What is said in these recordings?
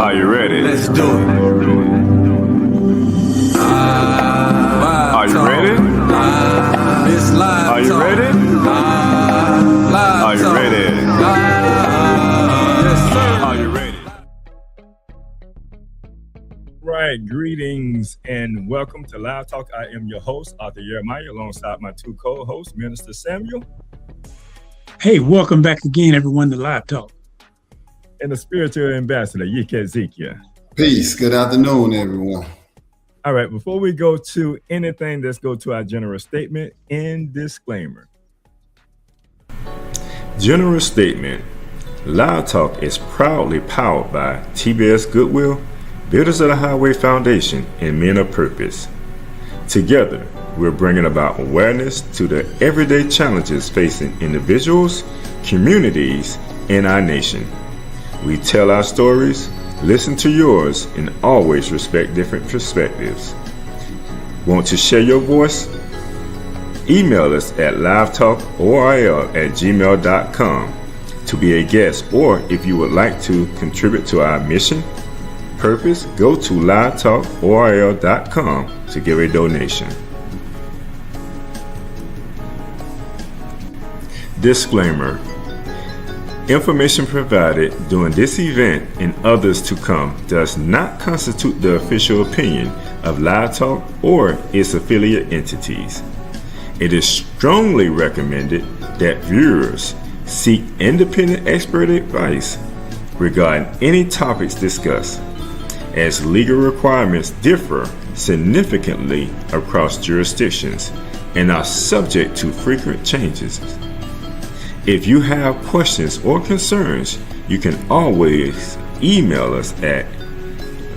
Are you ready? Let's do it. Are you ready? This live Are you talk. ready? Live Are you talk. ready? Yes, sir. Are you ready? Right, greetings and welcome to Live Talk. I am your host, Arthur Jeremiah, alongside my two co-hosts, Minister Samuel Hey, welcome back again, everyone, to Live Talk. and the spiritual ambassador, Yike Ezekiel. Peace. Good afternoon, everyone. All right, before we go to anything, let's go to our general statement and disclaimer. General statement. Live Talk is proudly powered by TBS Goodwill, Builders of the Highway Foundation, and Men of Purpose. Together, we're bringing about awareness to the everyday challenges facing individuals, communities, and our nation. We tell our stories, listen to yours, and always respect different perspectives. Want to share your voice? Email us at livetalkorl@gmail.com to be a guest, or if you would like to contribute to our mission, purpose, go to livetalkorl.com to give a donation. Disclaimer. Information provided during this event and others to come does not constitute the official opinion of Live Talk or its affiliate entities. It is strongly recommended that viewers seek independent expert advice regarding any topics discussed, as legal requirements differ significantly across jurisdictions and are subject to frequent changes. If you have questions or concerns, you can always email us at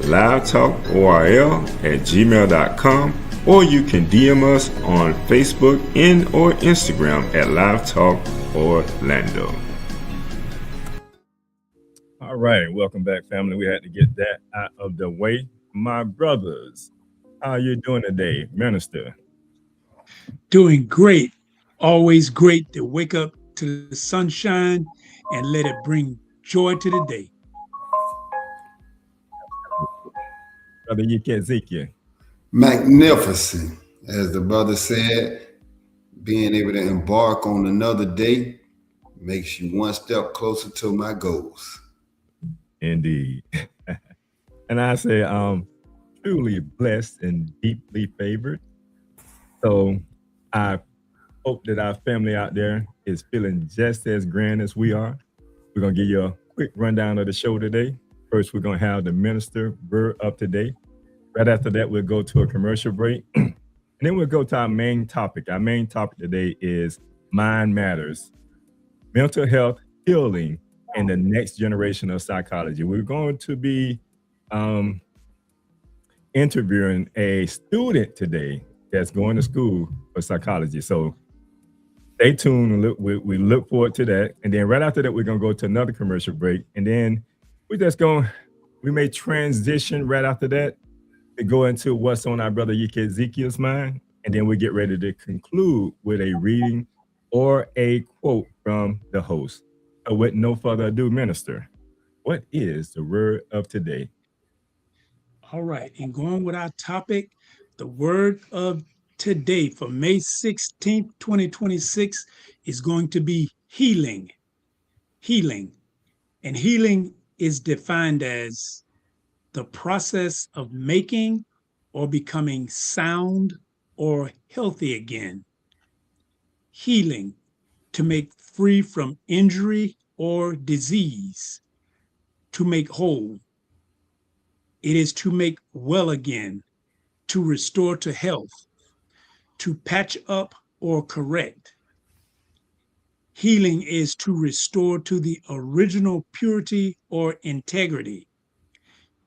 livetalkorl@gmail.com, or you can DM us on Facebook and or Instagram at Live Talk Orlando. All right, welcome back, family. We had to get that out of the way. My brothers, how are you doing today, Minister? Doing great. Always great to wake up to the sunshine and let it bring joy to the day. Brother Yike Ezekiel. Magnificent, as the brother said, being able to embark on another day makes you one step closer to my goals. Indeed. And I say I'm truly blessed and deeply favored. So I hope that our family out there is feeling just as grand as we are. We're going to give you a quick rundown of the show today. First, we're going to have the minister word up today. Right after that, we'll go to a commercial break. And then we'll go to our main topic. Our main topic today is Mind Matters, mental health, healing, and the next generation of psychology. We're going to be interviewing a student today that's going to school for psychology. So stay tuned. We look forward to that. And then right after that, we're going to go to another commercial break. And then we may transition right after that to go into what's on our brother Yike Ezekiel's mind. And then we get ready to conclude with a reading or a quote from the host. So with no further ado, Minister, what is the word of today? All right, and going with our topic, the word of today for May 16th, 2026 is going to be healing. Healing. And healing is defined as the process of making or becoming sound or healthy again. Healing, to make free from injury or disease, to make whole. It is to make well again, to restore to health, to patch up or correct. Healing is to restore to the original purity or integrity.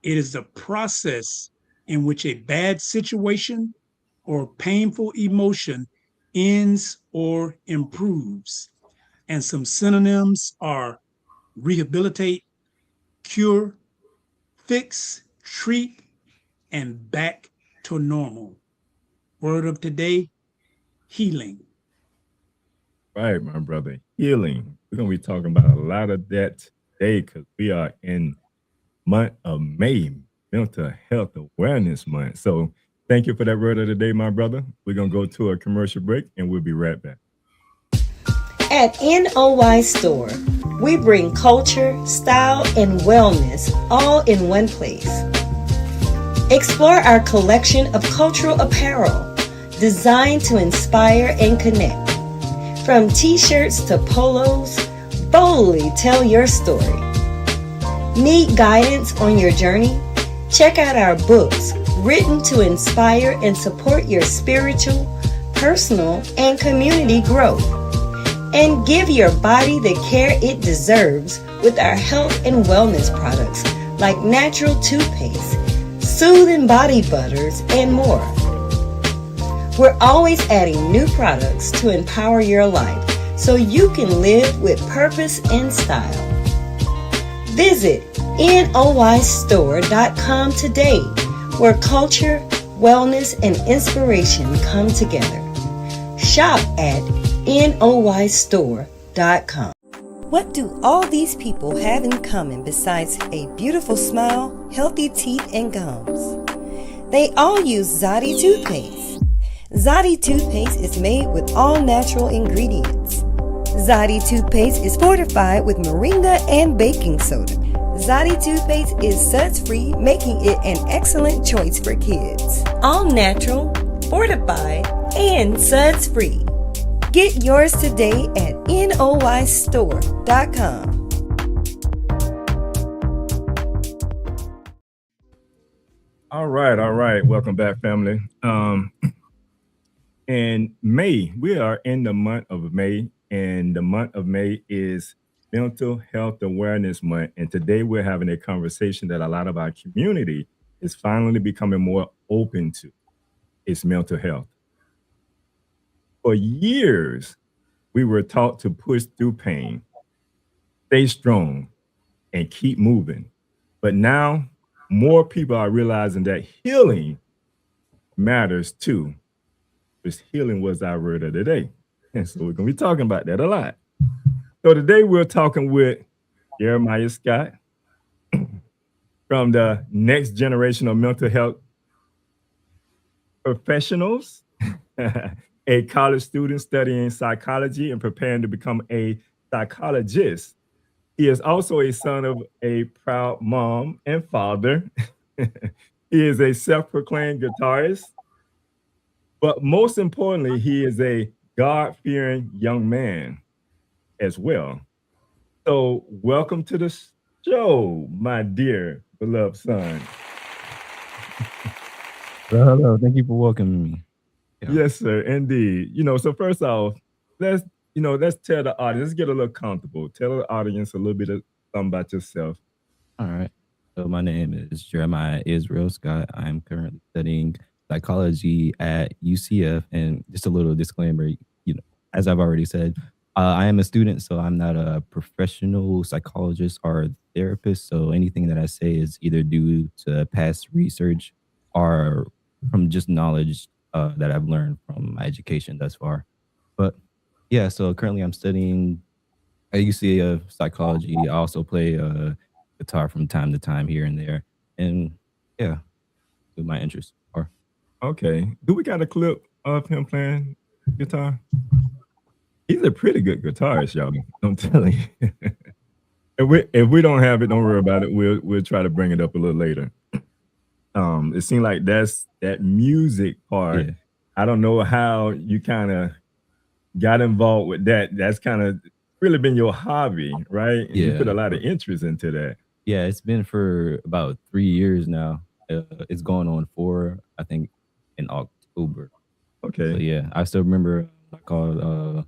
It is the process in which a bad situation or painful emotion ends or improves. And some synonyms are rehabilitate, cure, fix, treat, and back to normal. Word of today, healing. Right, my brother, healing. We're going to be talking about a lot of that today because we are in month of May, Mental Health Awareness Month. So thank you for that word of the day, my brother. We're going to go to a commercial break and we'll be right back. At NOY Store, we bring culture, style, and wellness all in one place. Explore our collection of cultural apparel designed to inspire and connect. From t-shirts to polos, boldly tell your story. Need guidance on your journey? Check out our books written to inspire and support your spiritual, personal, and community growth. And give your body the care it deserves with our health and wellness products like natural toothpaste, soothing body butters, and more. We're always adding new products to empower your life so you can live with purpose and style. Visit noystore.com today, where culture, wellness, and inspiration come together. Shop at noystore.com. What do all these people have in common besides a beautiful smile, healthy teeth, and gums? They all use Zadi toothpaste. Zadi toothpaste is made with all natural ingredients. Zadi toothpaste is fortified with moringa and baking soda. Zadi toothpaste is suds-free, making it an excellent choice for kids. All natural, fortified, and suds-free. Get yours today at noystore.com. All right. Welcome back, family. In May, we are in the month of May, and the month of May is Mental Health Awareness Month. And today we're having a conversation that a lot of our community is finally becoming more open to. It's mental health. For years, we were taught to push through pain, stay strong, and keep moving. But now, more people are realizing that healing matters too. Because healing was our word of the day. And so we're going to be talking about that a lot. So today we're talking with Jeremiah Scott from the next generation of mental health professionals, a college student studying psychology and preparing to become a psychologist. He is also a son of a proud mom and father. He is a self-proclaimed guitarist, but most importantly, he is a God-fearing young man as well. So welcome to the show, my dear beloved son. Hello. Thank you for welcoming me. Yeah. Yes, sir, indeed. So first off, let's tell the audience, let's get a little comfortable. Tell the audience a little bit of something about yourself. All right. So my name is Jeremiah Israel Scott. I'm currently studying psychology at UCF. And just a little disclaimer, as I've already said, I am a student, so I'm not a professional psychologist or therapist. So anything that I say is either due to past research or from just knowledge that I've learned from my education thus far. But yeah, so currently I'm studying at UCF psychology. I also play guitar from time to time here and there. And yeah, with my interests are. Okay. Do we got a clip of him playing guitar? He's a pretty good guitarist, y'all. I'm telling you. If we don't have it, don't worry about it. We'll try to bring it up a little later. It seemed like that's that music part. Yeah. I don't know how you kind of got involved with that. That's kind of really been your hobby, right? And you put a lot of interest into that. Yeah, it's been for about 3 years now. It's going on 4, I think, in October. Okay. So yeah, I still remember I called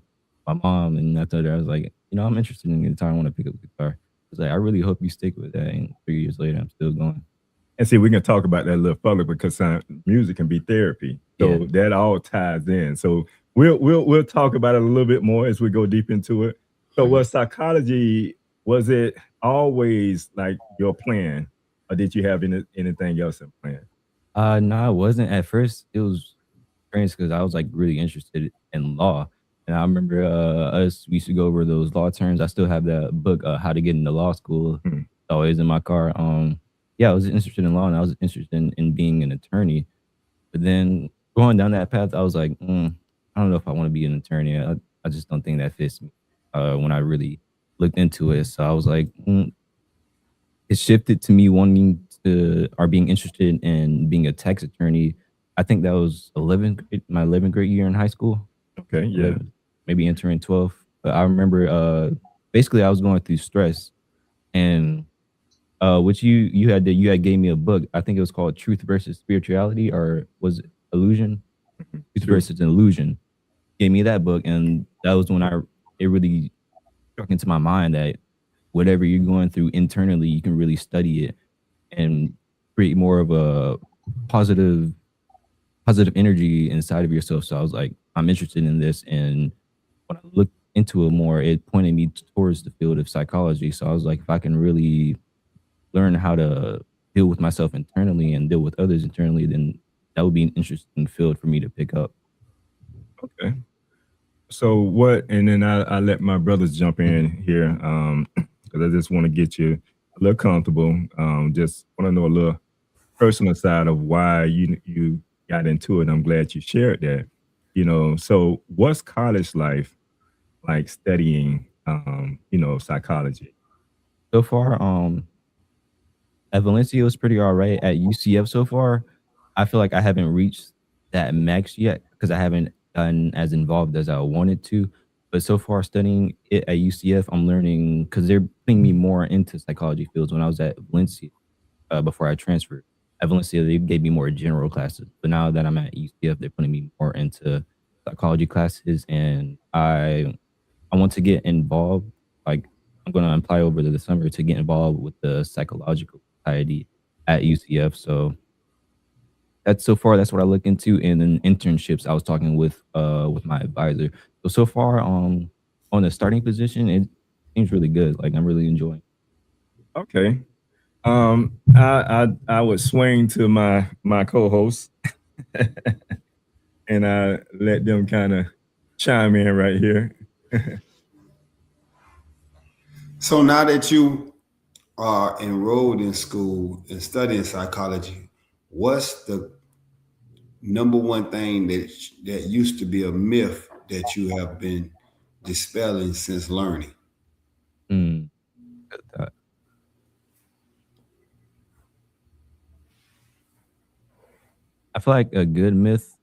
my mom and I told her, I was like, I'm interested in guitar. I want to pick up guitar. I was like, I really hope you stick with that. And 3 years later, I'm still going. And see, we can talk about that a little further because music can be therapy. So that all ties in. So we'll talk about it a little bit more as we go deep into it. So was psychology, was it always like your plan, or did you have anything else in plan? No, it wasn't. At first, it was strange because I was like really interested in law. And I remember we used to go over those law terms. I still have that book, How to Get into Law School. It's always in my car. yeah, I was interested in law and I was interested in being an attorney. But then going down that path, I was like, I don't know if I want to be an attorney. I just don't think that fits me. When I really looked into it, so I was like, it shifted to me wanting to or being interested in being a tax attorney. I think that was 11th grade year in high school. Okay, yeah. 11, maybe entering 12. But I remember basically I was going through stress and which you had gave me a book. I think it was called Truth versus Spirituality or was it Illusion? Truth True. versus Illusion. Gave me that book and that was when it really struck into my mind that whatever you're going through internally, you can really study it and create more of a positive positive energy inside of yourself. So I was like, I'm interested in this. And when I looked into it more, it pointed me towards the field of psychology. So I was like, if I can really learn how to deal with myself internally and deal with others internally, then that would be an interesting field for me to pick up. Okay. So what? And then I let my brothers jump in here because I just want to get you a little comfortable. Just want to know a little personal side of why you got into it. I'm glad you shared that. So what's college life like studying psychology? So far, at Valencia, it was pretty all right. At UCF so far, I feel like I haven't reached that max yet because I haven't gotten as involved as I wanted to. But so far, studying it at UCF, I'm learning because they're putting me more into psychology fields. When I was at Valencia, before I transferred, at Valencia, they gave me more general classes. But now that I'm at UCF, they're putting me more into psychology classes, and I want to get involved. Like I'm going to apply over the summer to get involved with the psychological society at UCF. So that's so far that's what I look into. And then internships, I was talking with my advisor. So far on the starting position, it seems really good. Like I'm really enjoying. Okay. I would swing to my co-host and I let them kind of chime in right here. So now that you are enrolled in school and studying psychology, what's the number one thing that used to be a myth that you have been dispelling since learning? Mm, uh, I feel like a good myth.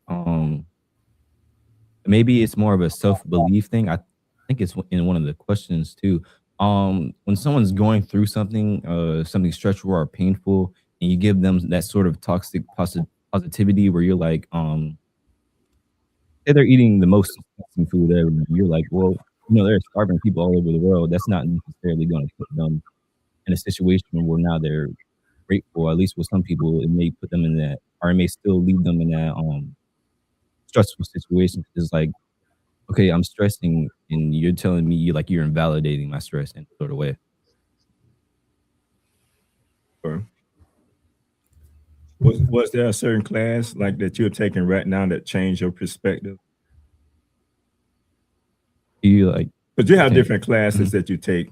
Maybe it's more of a self belief thing. I think it's in one of the questions too. When someone's going through something, something stressful or painful, and you give them that sort of toxic positivity where you're like, say they're eating the most disgusting food ever, and you're like, well, there's starving people all over the world. That's not necessarily going to put them in a situation where now they're grateful. At least with some people, it may put them in that, or it may still leave them in that stressful situation. It's like, okay, I'm stressing, and you're telling me you're invalidating my stress in a sort of way. Or was there a certain class like that you're taking right now that changed your perspective? You like, Because you have think, different classes that you take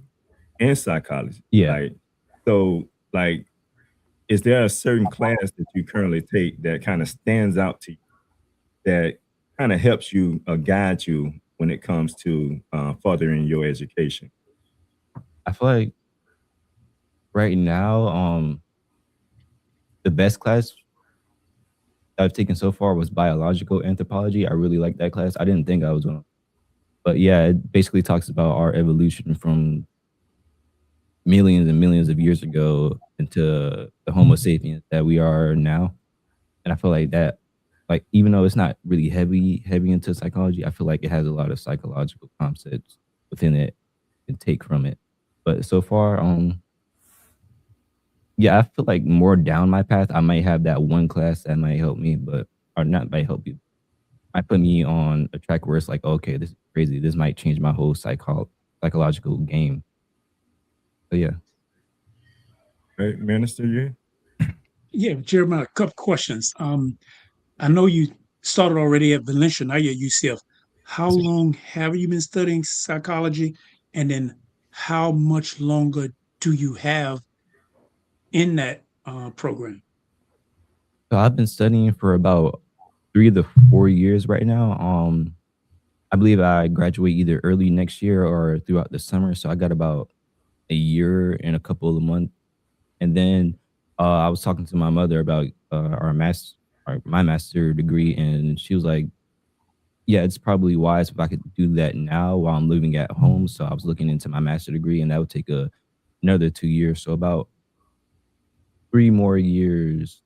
in psychology. yeah, Like, so like, is there a certain class that you currently take that kind of stands out to you that kind of helps you or guides you when it comes to furthering your education? I feel like right now, the best class I've taken so far was biological anthropology. I really like that class. I didn't think I was gonna, but yeah, it basically talks about our evolution from millions and millions of years ago into the Homo sapiens that we are now. And I feel like that, like even though it's not really heavy into psychology, I feel like it has a lot of psychological concepts within it and take from it. But so far, yeah, I feel like more down my path, I might have that one class that might help me, but or not might help you. Might put me on a track where it's like, okay, this is crazy. This might change my whole psychological game. So yeah. Right, Minister, you? Yeah, Jeremiah, a couple questions. I know you started already at Valencia, now you're at UCF. How long have you been studying psychology? And then how much longer do you have in that program? So I've been studying for about 3 to 4 years right now. I believe I graduate either early next year or throughout the summer. So I got about a year and a couple of months. And then I was talking to my mother about my master degree, and she was like, "Yeah, it's probably wise if I could do that now while I'm living at home." So I was looking into my master degree, and that would take another 2 years. So about 3 more years,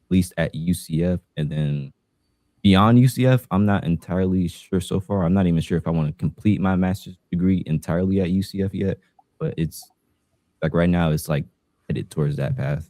at least at UCF, and then beyond UCF, I'm not entirely sure so far. I'm not even sure if I want to complete my master's degree entirely at UCF yet, but it's like right now, it's like headed towards that path.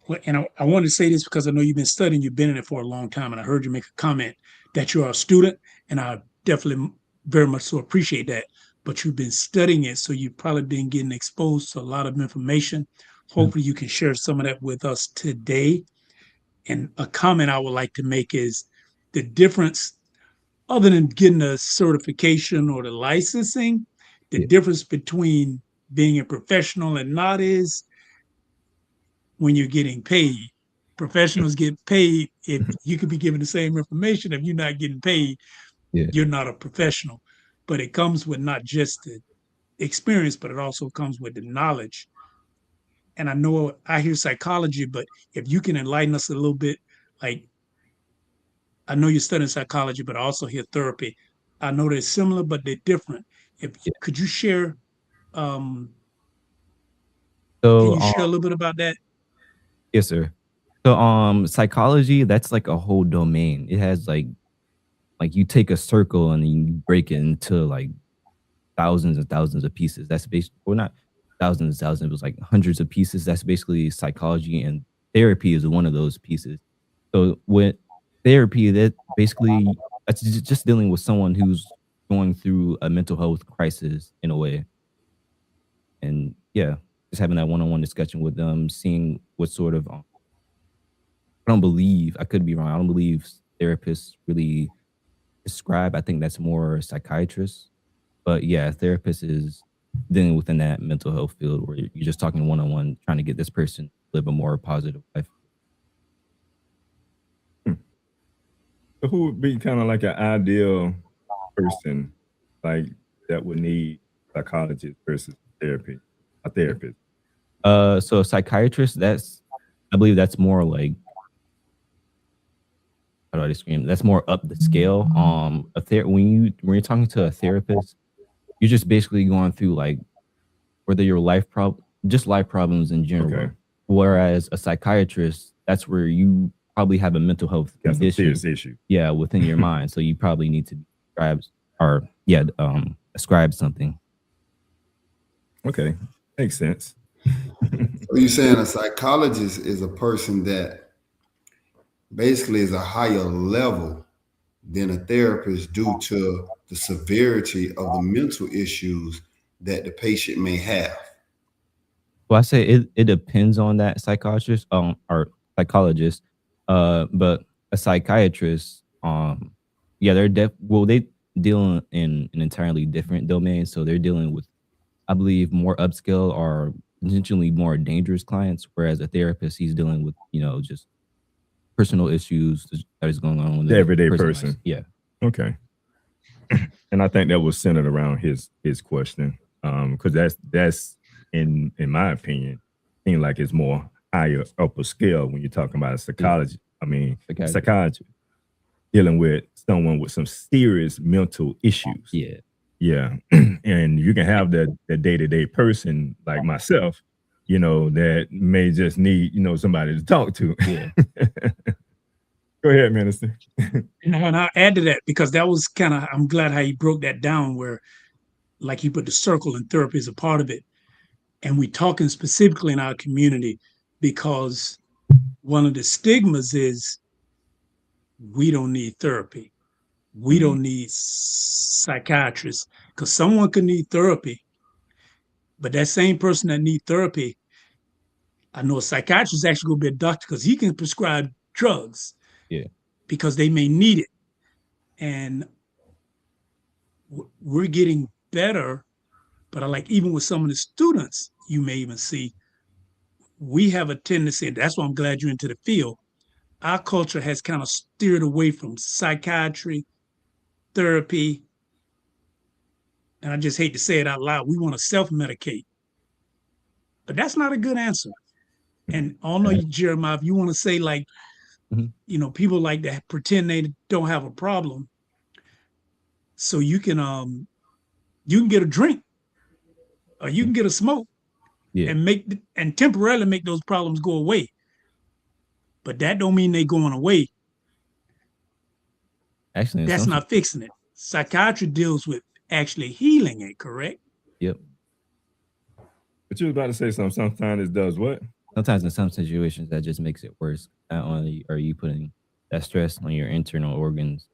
Well, and I want to say this because I know you've been studying, you've been in it for a long time, and I heard you make a comment that you are a student, and I definitely very much so appreciate that. But you've been studying it, so you've probably been getting exposed to a lot of information. Mm. Hopefully, you can share some of that with us today. And a comment I would like to make is the difference, other than getting a certification or the licensing, the Yeah, difference between being a professional and not is when you're getting paid. Professionals get paid. If you could be given the same information, if you're not getting paid, yeah. you're not a professional. But it comes with not just the experience, but it also comes with the knowledge. And I know I hear psychology, but if you can enlighten us a little bit, like I know you're studying psychology, but I also hear therapy. I know they're similar, but they're different. If Yeah. could you share, um, can So, you share a little bit about that? yes, sir. So, psychology, that's like a whole domain. It has like you take a circle and then you break it into like thousands and thousands of pieces. That's basically, well, not thousands and thousands, it was like hundreds of pieces. That's basically psychology, and therapy is one of those pieces. So with therapy, that basically that's just dealing with someone who's going through a mental health crisis in a way. And yeah, just having that one-on-one discussion with them, seeing what sort of I don't believe, I could be wrong. I don't believe therapists really prescribe. I think that's more psychiatrists. But yeah, therapist is dealing within that mental health field where you're just talking one on one, trying to get this person to live a more positive life. Hmm. So who would be kind of like an ideal person, like that would need psychologist versus therapy, a therapist? So a psychiatrist, I believe that's more like, how do I describe it? That's more up the scale. When you're talking to a therapist, you're just basically going through like whether your just life problems in general. Okay. Whereas a psychiatrist, that's where you probably have a mental health Got some condition, serious issue. yeah, within your mind. So you probably need to prescribe or yeah, ascribe something. Okay. Makes sense. So you're saying a psychologist is a person that basically is a higher level than a therapist due to the severity of the mental issues that the patient may have. Well, I say it depends on that psychiatrist or psychologist. But a psychiatrist, yeah, they deal in an entirely different domain. So they're dealing with, I believe, more upscale or potentially more dangerous clients, whereas a therapist, he's dealing with, just personal issues that is going on with The everyday person's person. life. Yeah. Okay. And I think that was centered around his question. Because that's in my opinion, seem like it's more higher upper scale when you're talking about psychology. I mean psychology dealing with someone with some serious mental issues. Yeah. Yeah. And you can have the day-to-day person like myself, that may just need, somebody to talk to. Yeah. Go ahead, Minister. And I'll add to that because that was I'm glad how he broke that down where like he put the circle and therapy is a part of it. And we talking specifically in our community because one of the stigmas is we don't need therapy. We Mhm. don't need psychiatrists because someone could need therapy, but that same person that need therapy, I know a psychiatrist is actually going to be a doctor because he can prescribe drugs Yeah. because they may need it. And we're getting better, but I like even with some of the students, you may even see we have a tendency, and that's why I'm glad you're into the field. Our culture has kind of steered away from psychiatry, therapy, and I just hate to say it out loud. We want to self-medicate, but that's not a good answer. And I don't know, Jeremiah, if you want to say like, Mhm. people like to pretend they don't have a problem, so you can get a drink or you can get a smoke Yeah. and temporarily make those problems go away. But that don't mean they going away. Actually, in That's some not fixing it. Psychiatry deals with actually healing it, correct? yep. But you was about to say something. Sometimes it does what? Sometimes in some situations that just makes it worse. Not only are you putting that stress on your internal organs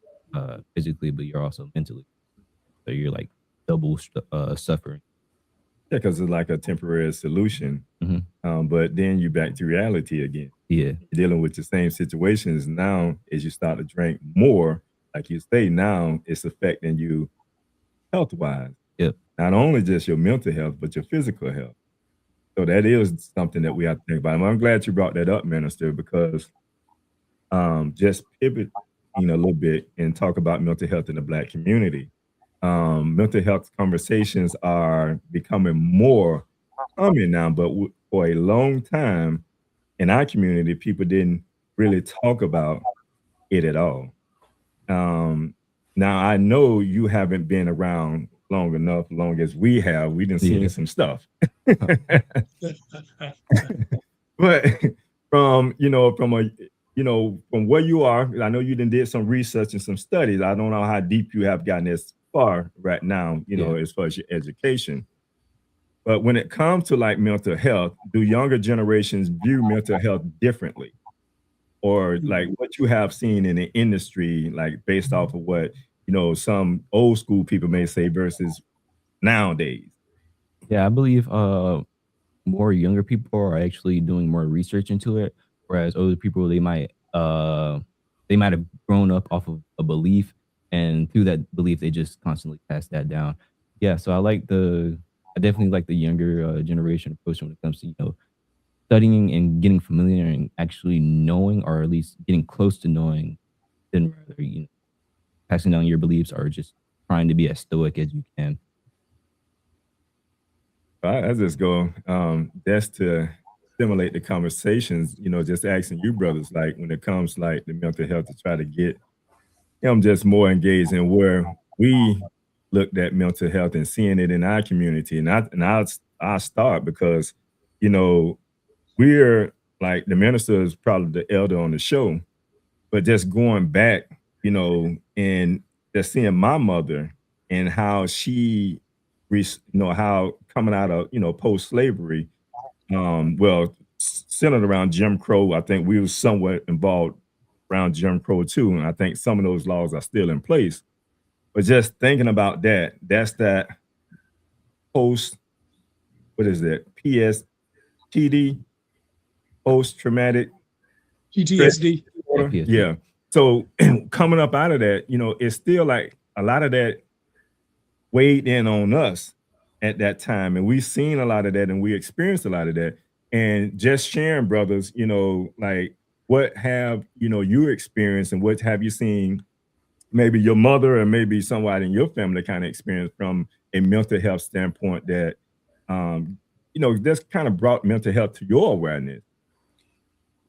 physically, but you're also mentally. So you're like double suffering. Yeah, because it's like a temporary solution. But then you back to reality again. Yeah. You're dealing with the same situations now as you start to drink more. Like you say, now it's affecting you health wise. Yep. Not only just your mental health, but your physical health. So that is something that we have to think about. And I'm glad you brought that up, Minister, because just pivot, a little bit and talk about mental health in the Black community. Mental health conversations are becoming more common now, but for a long time in our community, people didn't really talk about it at all. Now I know you haven't been around long as we have. We done seen Yeah. some stuff. But from from where you are, I know you did some research and some studies. I don't know how deep you have gotten as far right now, Yeah. as far as your education. But when it comes to like mental health, do younger generations view mental health differently? Or like what you have seen in the industry, like based off of what, some old school people may say versus nowadays? Yeah, I believe more younger people are actually doing more research into it, whereas older people they might have grown up off of a belief, and through that belief they just constantly pass that down. Yeah, so I definitely like the younger generation approach when it comes to studying and getting familiar and actually knowing, or at least getting close to knowing, than rather passing down your beliefs or just trying to be as stoic as you can. I just go, that's to stimulate the conversations, just asking you brothers, like when it comes like the mental health, to try to get them just more engaged in where we looked at mental health and seeing it in our community. I'll start because, you know, we're like the minister is probably the elder on the show, but just going back, and just seeing my mother and how she, how coming out of, post slavery, centered around Jim Crow. I think we were somewhat involved around Jim Crow too, and I think some of those laws are still in place. But just thinking about that, that's that post, what is that? PSTD, post traumatic stress PTSD. disorder. Yeah, PST. Yeah. So coming up out of that, it's still like a lot of that weighed in on us at that time. And we've seen a lot of that and we experienced a lot of that. And just sharing, brothers, like what have you experienced and what have you seen maybe your mother or maybe someone in your family kind of experienced from a mental health standpoint that this kind of brought mental health to your awareness?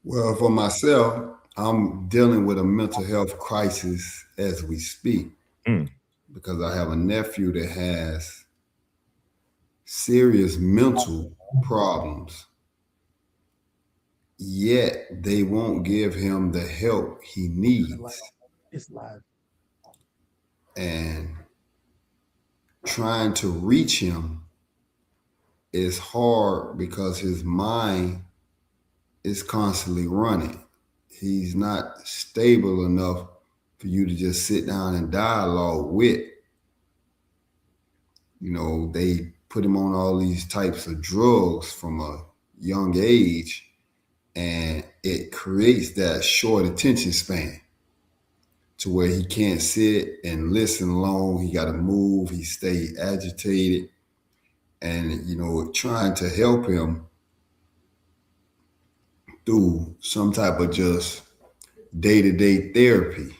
Well, for myself, I'm dealing with a mental health crisis as we speak because I have a nephew that has serious mental problems, yet they won't give him the help he needs. It's live. And trying to reach him is hard because his mind is constantly running. He's not stable enough for you to just sit down and dialogue with. They put him on all these types of drugs from a young age, and it creates that short attention span to where he can't sit and listen long. He got to move. He stay agitated. And, trying to help him through some type of just day-to-day therapy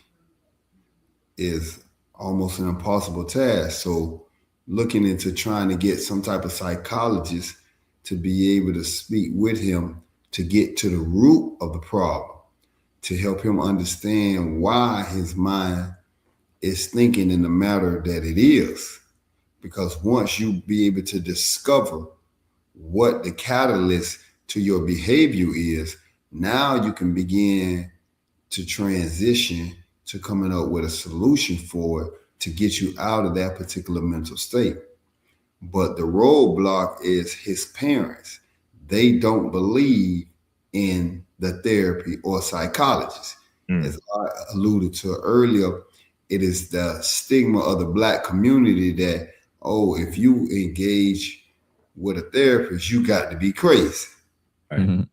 is almost an impossible task. So looking into trying to get some type of psychologist to be able to speak with him to get to the root of the problem, to help him understand why his mind is thinking in the manner that it is. Because once you be able to discover what the catalyst to your behavior is, now you can begin to transition to coming up with a solution for it to get you out of that particular mental state. But the roadblock is his parents. They don't believe in the therapy or psychologists. As I alluded to earlier, it is the stigma of the Black community that, oh, if you engage with a therapist, you got to be crazy. Mhm.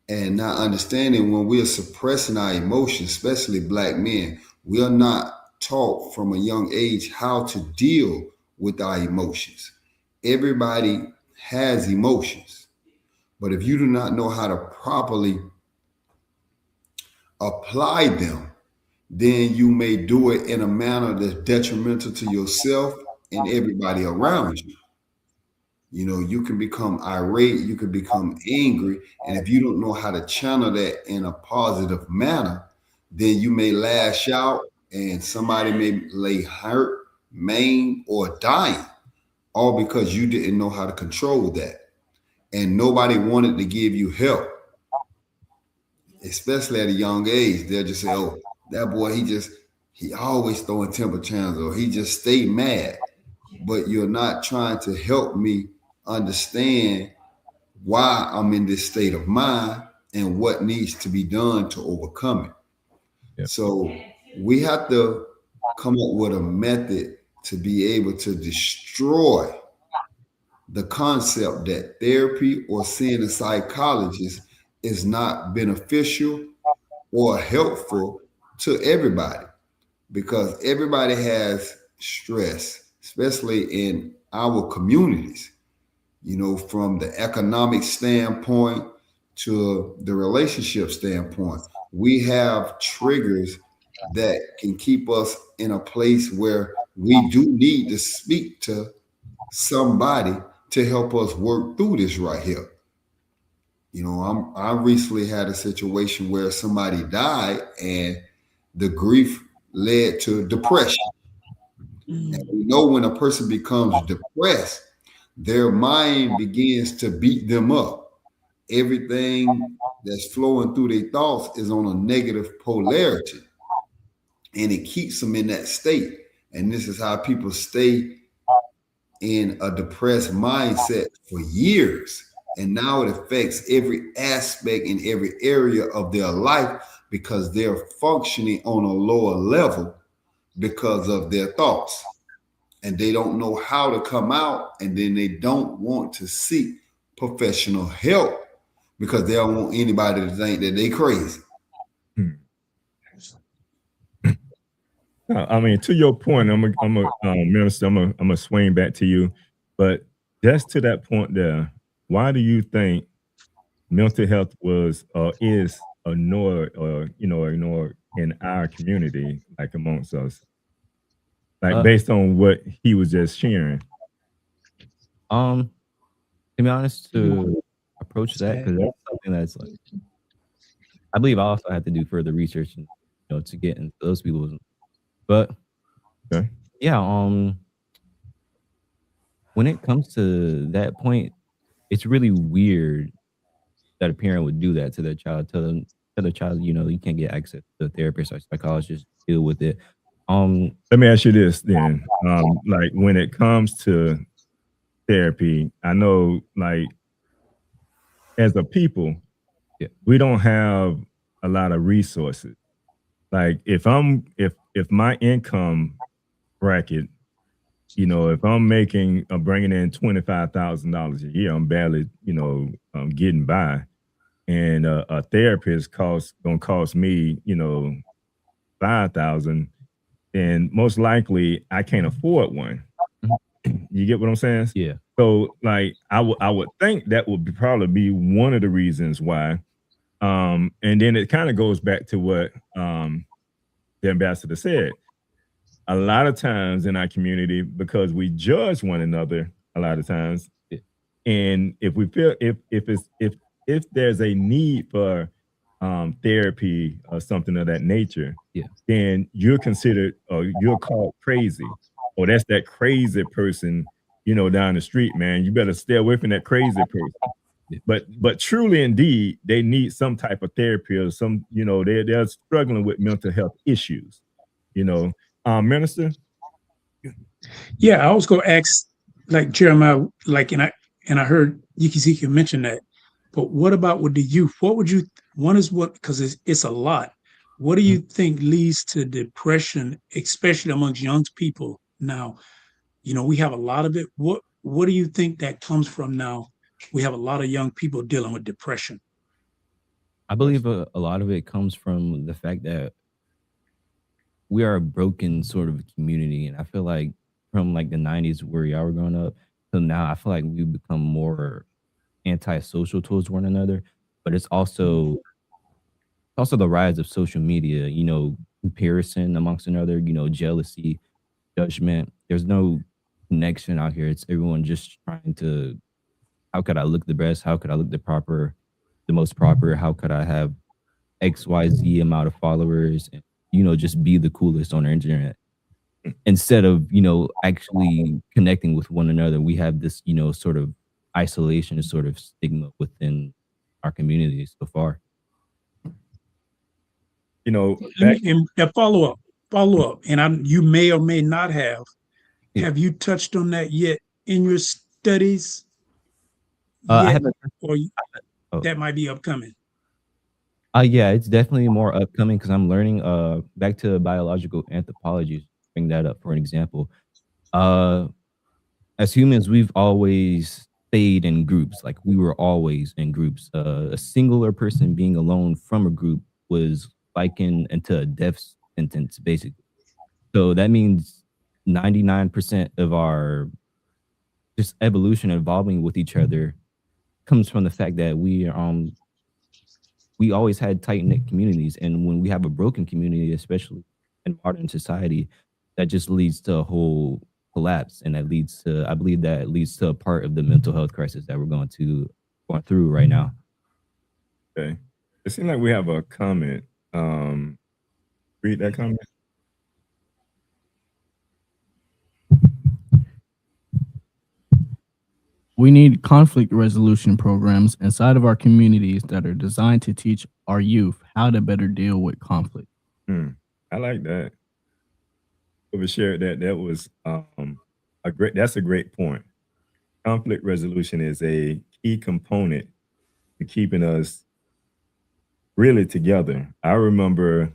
And not understanding when we're suppressing our emotions, especially Black men, we are not taught from a young age how to deal with our emotions. Everybody has emotions, but if you do not know how to properly apply them, then you may do it in a manner that's detrimental to yourself and everybody around you. You know, you can become irate, you can become angry, and if you don't know how to channel that in a positive manner, then you may lash out and somebody may lay hurt, maimed, or dying, all because you didn't know how to control that. And nobody wanted to give you help, especially at a young age. They'll just say, oh, that boy, he always throwing temper tantrums, or he just stay mad. But you're not trying to help me understand why I'm in this state of mind and what needs to be done to overcome it. Yep. So we have to come up with a method to be able to destroy the concept that therapy or seeing a psychologist is not beneficial or helpful to everybody, because everybody has stress, especially in our communities, you know, from the economic standpoint to the relationship standpoint. We have triggers that can keep us in a place where we do need to speak to somebody to help us work through this right here. You know, I recently had a situation where somebody died and the grief led to depression. And we know when a person becomes depressed, their mind begins to beat them up. Everything that's flowing through their thoughts is on a negative polarity, and it keeps them in that state. And this is how people stay in a depressed mindset for years. And now it affects every aspect in every area of their life because they're functioning on a lower level because of their thoughts. And they don't know how to come out, and then they don't want to seek professional help because they don't want anybody to think that they crazy. I mean, to your point, Minister, I'm a swing back to you, but just to that point there, why do you think mental health was or is ignored in our community, like amongst us, like Uh, based on what he was just sharing? to be honest, to approach that, because that's something that's like, I believe I also had to do further research and to get into those people's. But Okay. yeah, when it comes to that point, it's really weird that a parent would do that to their child, tell the child, you can't get access to a therapist or psychologist, deal with it. Let me ask you this then. Like when it comes to therapy, I know like as a people, Yeah. we don't have a lot of resources. Like if my income bracket, if I'm making bringing in $25,000 a year, I'm barely getting by, and a therapist gonna cost me 5,000, then most likely I can't afford one. You get what I'm saying? Yeah. So like I would think that would probably be one of the reasons why And then it kind of goes back to what the ambassador said. A lot of times in our community, because we judge one another a lot of times, and if we feel if there's a need for therapy or something of that nature, Yeah. then you're considered or you're called crazy. Or that's that crazy person, down the street, man. You better stay away from that crazy person. Yeah. But truly indeed, they need some type of therapy or some, they're struggling with mental health issues, you know. Minister? Yeah, I was gonna ask like Jeremiah, like and I heard Ezekiel mention that. But what about with the youth? What would you one is what because it's a lot. What do you think leads to depression, especially amongst young people now? We have a lot of it. What do you think that comes from now? We have a lot of young people dealing with depression. I believe a lot of it comes from the fact that we are a broken sort of community, and I feel like from like the '90s where y'all were growing up till now, I feel like we've become more antisocial towards one another. But it's also the rise of social media. Comparison amongst another. Jealousy, judgment. There's no connection out here. It's everyone just trying to. How could I look the best? How could I look the most proper? How could I have XYZ amount of followers and just be the coolest on the internet instead of actually connecting with one another. We have this sort of isolation, sort of stigma within our community so far. Back And follow up, and you may or may not have. Have you touched on that yet in your studies I yet, haven't. or Oh. that might be upcoming? Yeah, it's definitely more upcoming because I'm learning back to biological anthropology. Bring that up for an example. Uh, as humans, we've always stayed in groups. Like we were always in groups. A singular person being alone from a group was likened into a death sentence, basically. So that means 99% of our just evolution evolving with each other comes from the fact that we always had tight knit communities, and when we have a broken community, especially in modern society, that just leads to a whole collapse, and I believe that leads to a part of the mental health crisis that we're going through right now. Okay. It seems like we have a comment. Read that comment. We need conflict resolution programs inside of our communities that are designed to teach our youth how to better deal with conflict. I like that. Whoever shared that, that was that's a great point. Conflict resolution is a key component to keeping us really together. I remember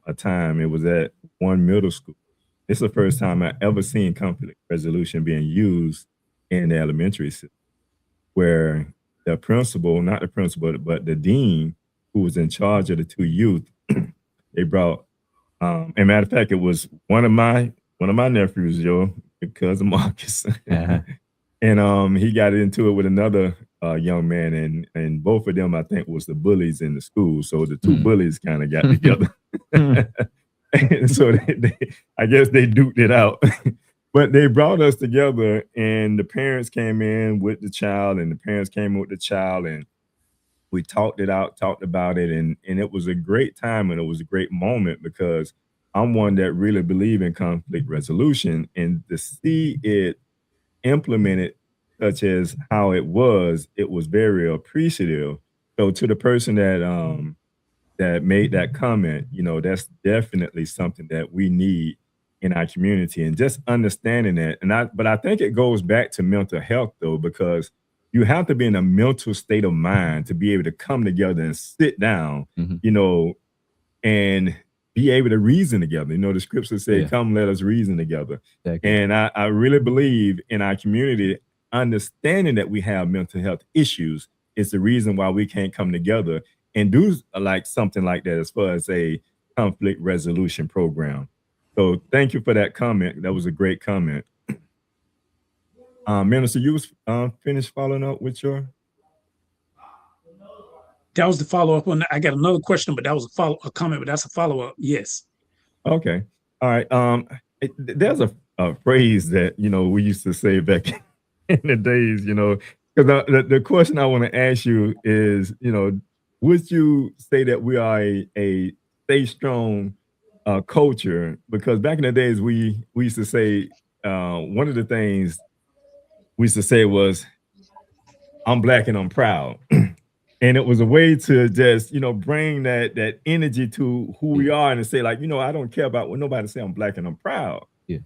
a time it was at one middle school. It's the first time I ever seen conflict resolution being used in the elementary system, where the principal, not the principal, but the dean who was in charge of the two youth, they brought, and matter of fact, it was one of my nephews, your cousin Marcus. And he got into it with another young man, and both of them, I think, was the bullies in the school. So the two bullies kind of got together. And so I guess they duked it out. But they brought us together, and the parents came in with the child, and the parents came in with the child, and we talked it out, talked about it, and it was a great time, and it was a great moment because I'm one that really believe in conflict resolution, and to see it implemented such as how it was very appreciative. So to the person that made that comment, that's definitely something that we need in our community and just understanding that. But I think it goes back to mental health though, because you have to be in a mental state of mind to be able to come together and sit down, and be able to reason together. The scriptures say, come, let us reason together. Exactly. And I really believe in our community, understanding that we have mental health issues is the reason why we can't come together and do like something like that as far as a conflict resolution program. So thank you for that comment. That was a great comment. Minister, you was finished following up with your? That was the follow up on. I got another question, but that was a comment, but that's a follow up. Yes. Okay. All right. There's a phrase that we used to say back in the days. Because the question I want to ask you is, would you say that we are a stay strong culture? Because back in the days, we used to say one of the things we used to say was, "I'm black and I'm proud." And it was a way to just bring that energy to who we are and to say, like, I don't care about what nobody say. I'm black and I'm proud. Yeah.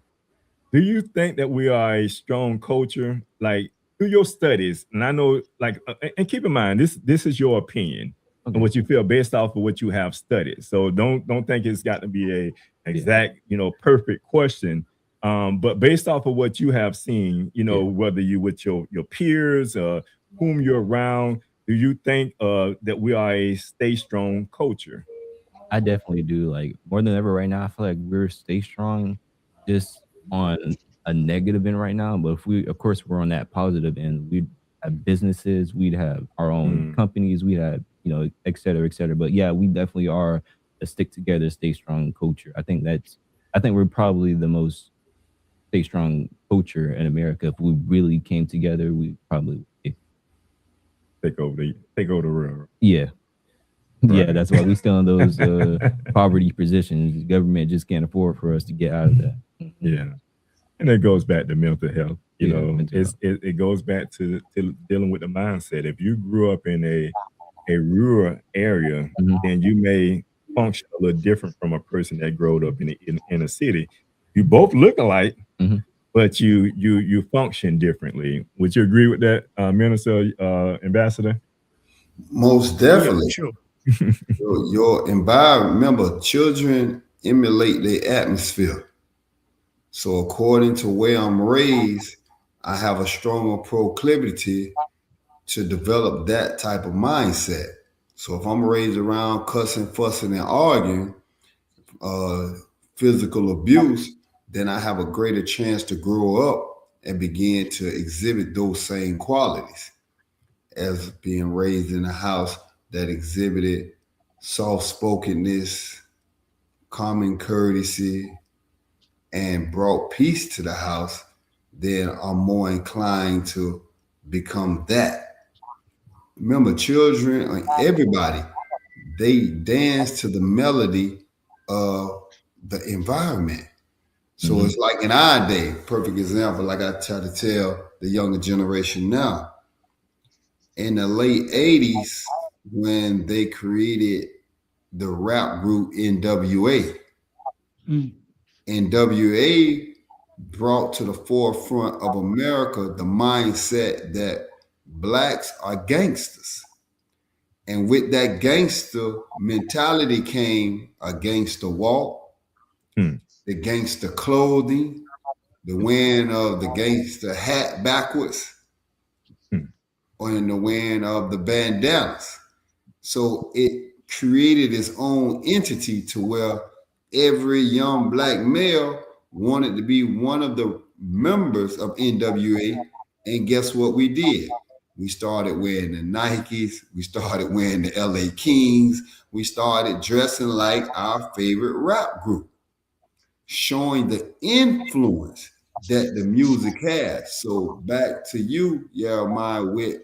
Do you think that we are a strong culture, like through your studies? And I know, like, and keep in mind, this is your opinion and Okay. what you feel based off of what you have studied. So don't think it's got to be a exact perfect question. But based off of what you have seen, whether you with your peers or whom you're around, do you think that we are a stay strong culture? I definitely do. Like more than ever right now, I feel like we're stay strong just on a negative end right now. But if we, of course, we're on that positive end, we'd have businesses, we'd have our own Mm. companies, we'd have, et cetera, et cetera. But yeah, we definitely are a stick together, stay strong culture. I think we're probably the most stay strong culture in America. If we really came together, we probably, Take over the world. yeah. Yeah, Right. that's why we still in those poverty positions. The government just can't afford for us to get out of that. Yeah. And it goes back to mental health. Yeah, mental health. It goes back to dealing with the mindset. If you grew up in a rural area, Mhm. then you may function a little different from a person that growed up in a city. You both look alike, Mhm. but you function differently. Would you agree with that, Minister Ambassador? Most Oh yeah, for definitely. sure. Your environment, remember, children emulate their atmosphere. So according to where I'm raised, I have a stronger proclivity to develop that type of mindset. So if I'm raised around cussing, fussing, and arguing, uh, physical abuse, then I have a greater chance to grow up and begin to exhibit those same qualities as being raised in a house that exhibited soft spokenness, common courtesy, and brought peace to the house. Then I'm more inclined to become that. Remember, children, everybody, they dance to the melody of the environment. So Mhm. it's like in our day, perfect example, like I try to tell the younger generation now. In the late 80s, when they created the rap group NWA, Mm. NWA brought to the forefront of America the mindset that blacks are gangsters. And with that gangster mentality came a gangster walk, Hmm. the gangster clothing, the wearing of the gangster hat backwards, Hmm. or in the wearing of the bandanas. So it created its own entity to where every young black male wanted to be one of the members of NWA. And guess what we did? We started wearing the Nikes. We started wearing the LA Kings. We started dressing like our favorite rap group, showing the influence that the music has. So back to you, Jeremiah, with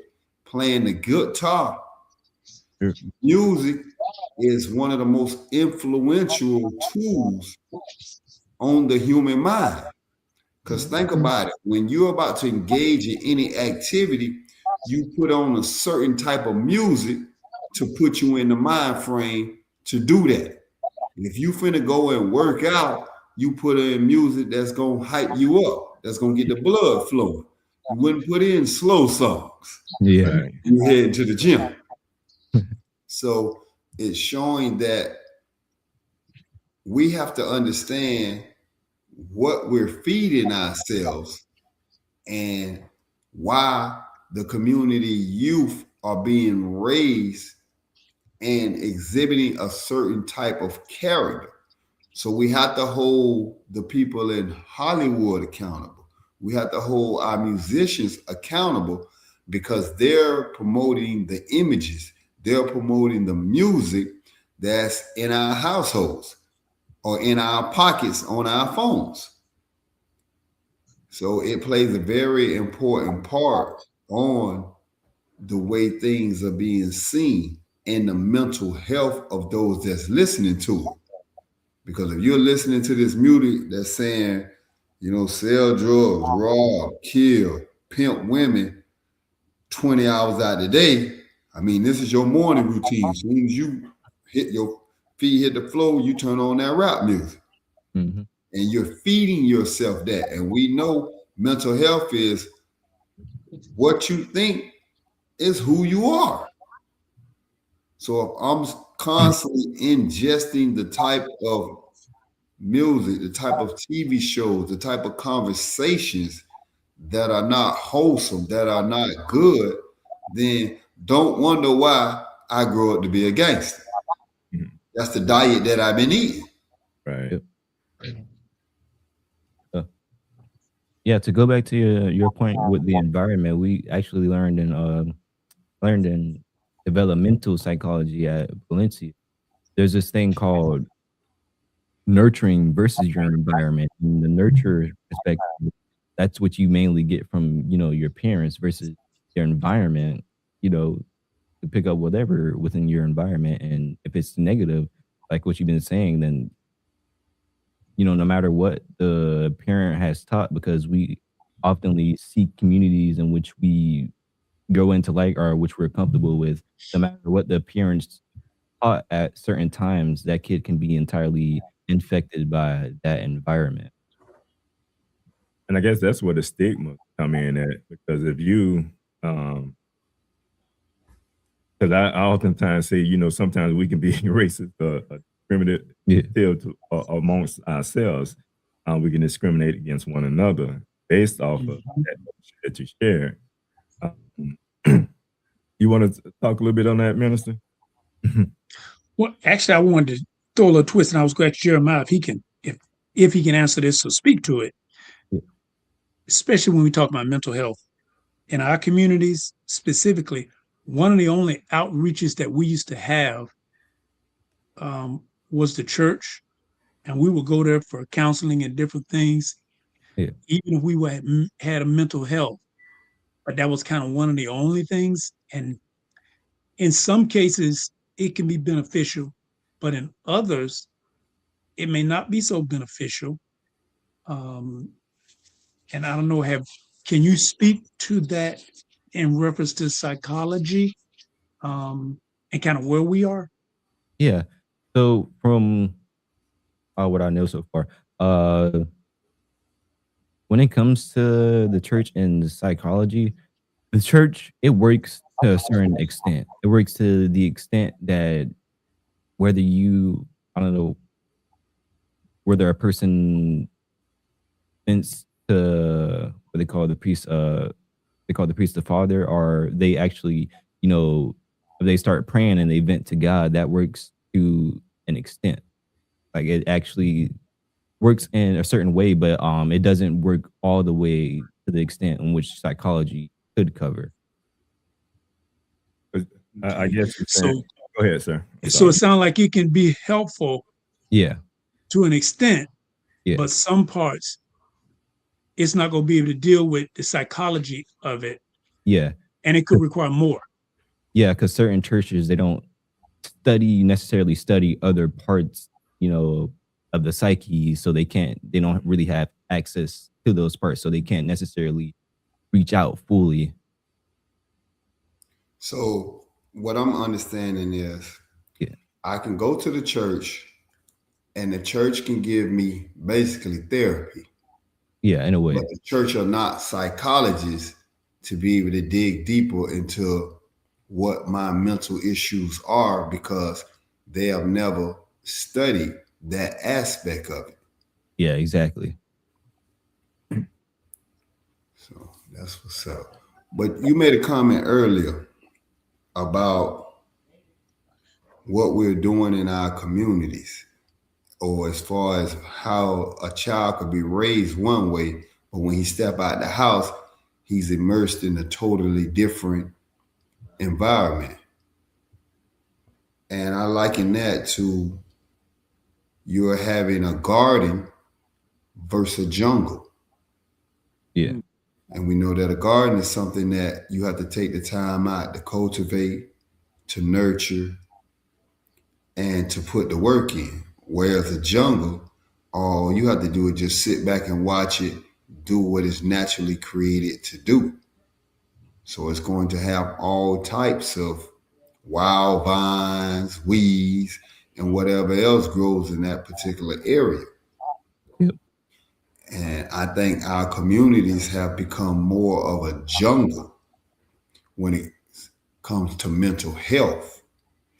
playing the guitar. Yeah. Music is one of the most influential tools on the human mind. Because think about it, when you're about to engage in any activity, you put on a certain type of music to put you in the mind frame to do that. If you finna go and work out, you put in music that's gonna hype you up, that's gonna get the blood flowing. You wouldn't put in slow songs. Yeah. Right. You head to the gym. So it's showing that we have to understand what we're feeding ourselves and why the community youth are being raised and exhibiting a certain type of character. So we have to hold the people in Hollywood accountable. We have to hold our musicians accountable because they're promoting the images, they're promoting the music that's in our households or in our pockets on our phones. So it plays a very important part on the way things are being seen and the mental health of those that's listening to it. Because if you're listening to this music that's saying, sell drugs, rob, kill, pimp women 20 hours out of the day, I mean, this is your morning routine. As soon as you hit your feet hit the floor, you turn on that rap music. Mhm. And you're feeding yourself that. And we know mental health is what you think is who you are. So if I'm constantly ingesting the type of music, the type of TV shows, the type of conversations that are not wholesome, that are not good, then don't wonder why I grew up to be a gangster. Mhm. That's the diet that I've been eating. Right. Yep. Yeah, to go back to your point with the environment, we actually learned in developmental psychology at Valencia. There's this thing called nurturing versus your environment. In the nurture perspective, that's what you mainly get from, your parents versus your environment, to pick up whatever within your environment. And if it's negative, like what you've been saying, then, no matter what the parent has taught, because we oftenly seek communities in which we go into like or which we're comfortable with, no matter what the parents taught at certain times, that kid can be entirely infected by that environment. And I guess that's where the stigma come in at, because if you, because I oftentimes say, sometimes we can be racist or discriminative Yeah. still amongst ourselves. We can discriminate against one another based off of that you share. Um, you want to talk a little bit on that, Minister? Well, actually, I wanted to throw a little twist, and I was going to ask Jeremiah if he can answer this, so speak to it. Yeah. Especially when we talk about mental health in our communities specifically. One of the only outreaches that we used to have was the church, and we would go there for counseling and different things, Yeah. even if we had a mental health. But that was kind of one of the only things. And in some cases, it can be beneficial, but in others, it may not be so beneficial. Um, and I don't know, can you speak to that in reference to psychology and kind of where we are? Yeah. So from what I know so far, when it comes to the church and the psychology, the church, it works to a certain extent. It works to the extent that whether you, I don't know, whether a person vents to what they call the priest, they call the priest the father, or they actually, if they start praying and they vent to God, that works to an extent. Like it actually works in a certain way, but it doesn't work all the way to the extent in which psychology could cover. I guess you're So, saying. Go ahead, sir. I'm so it sorry. sounds like it can be helpful Yeah, to an extent, yeah, but some parts it's not going to be able to deal with the psychology of it, yeah, and it could require more. yeah. Because certain churches, they don't necessarily study other parts, of the psyche, so they don't really have access to those parts, so they can't necessarily reach out fully. So what I'm understanding is Yeah, I can go to the church and the church can give me basically therapy. yeah, in a But way. the church are not psychologists to be able to dig deeper into what my mental issues are because they have never studied that aspect of it. Yeah, exactly. So that's what's up. But you made a comment earlier about what we're doing in our communities, or as far as how a child could be raised one way, but when he step out the house, he's immersed in a totally different environment. And I liken that to you're having a garden versus a jungle. Yeah. And we know that a garden is something that you have to take the time out to cultivate, to nurture, and to put the work in. Whereas a jungle, all you have to do is just sit back and watch it do what it's naturally created to do. So it's going to have all types of wild vines, weeds, and whatever else grows in that particular area. Yep. And I think our communities have become more of a jungle when it comes to mental health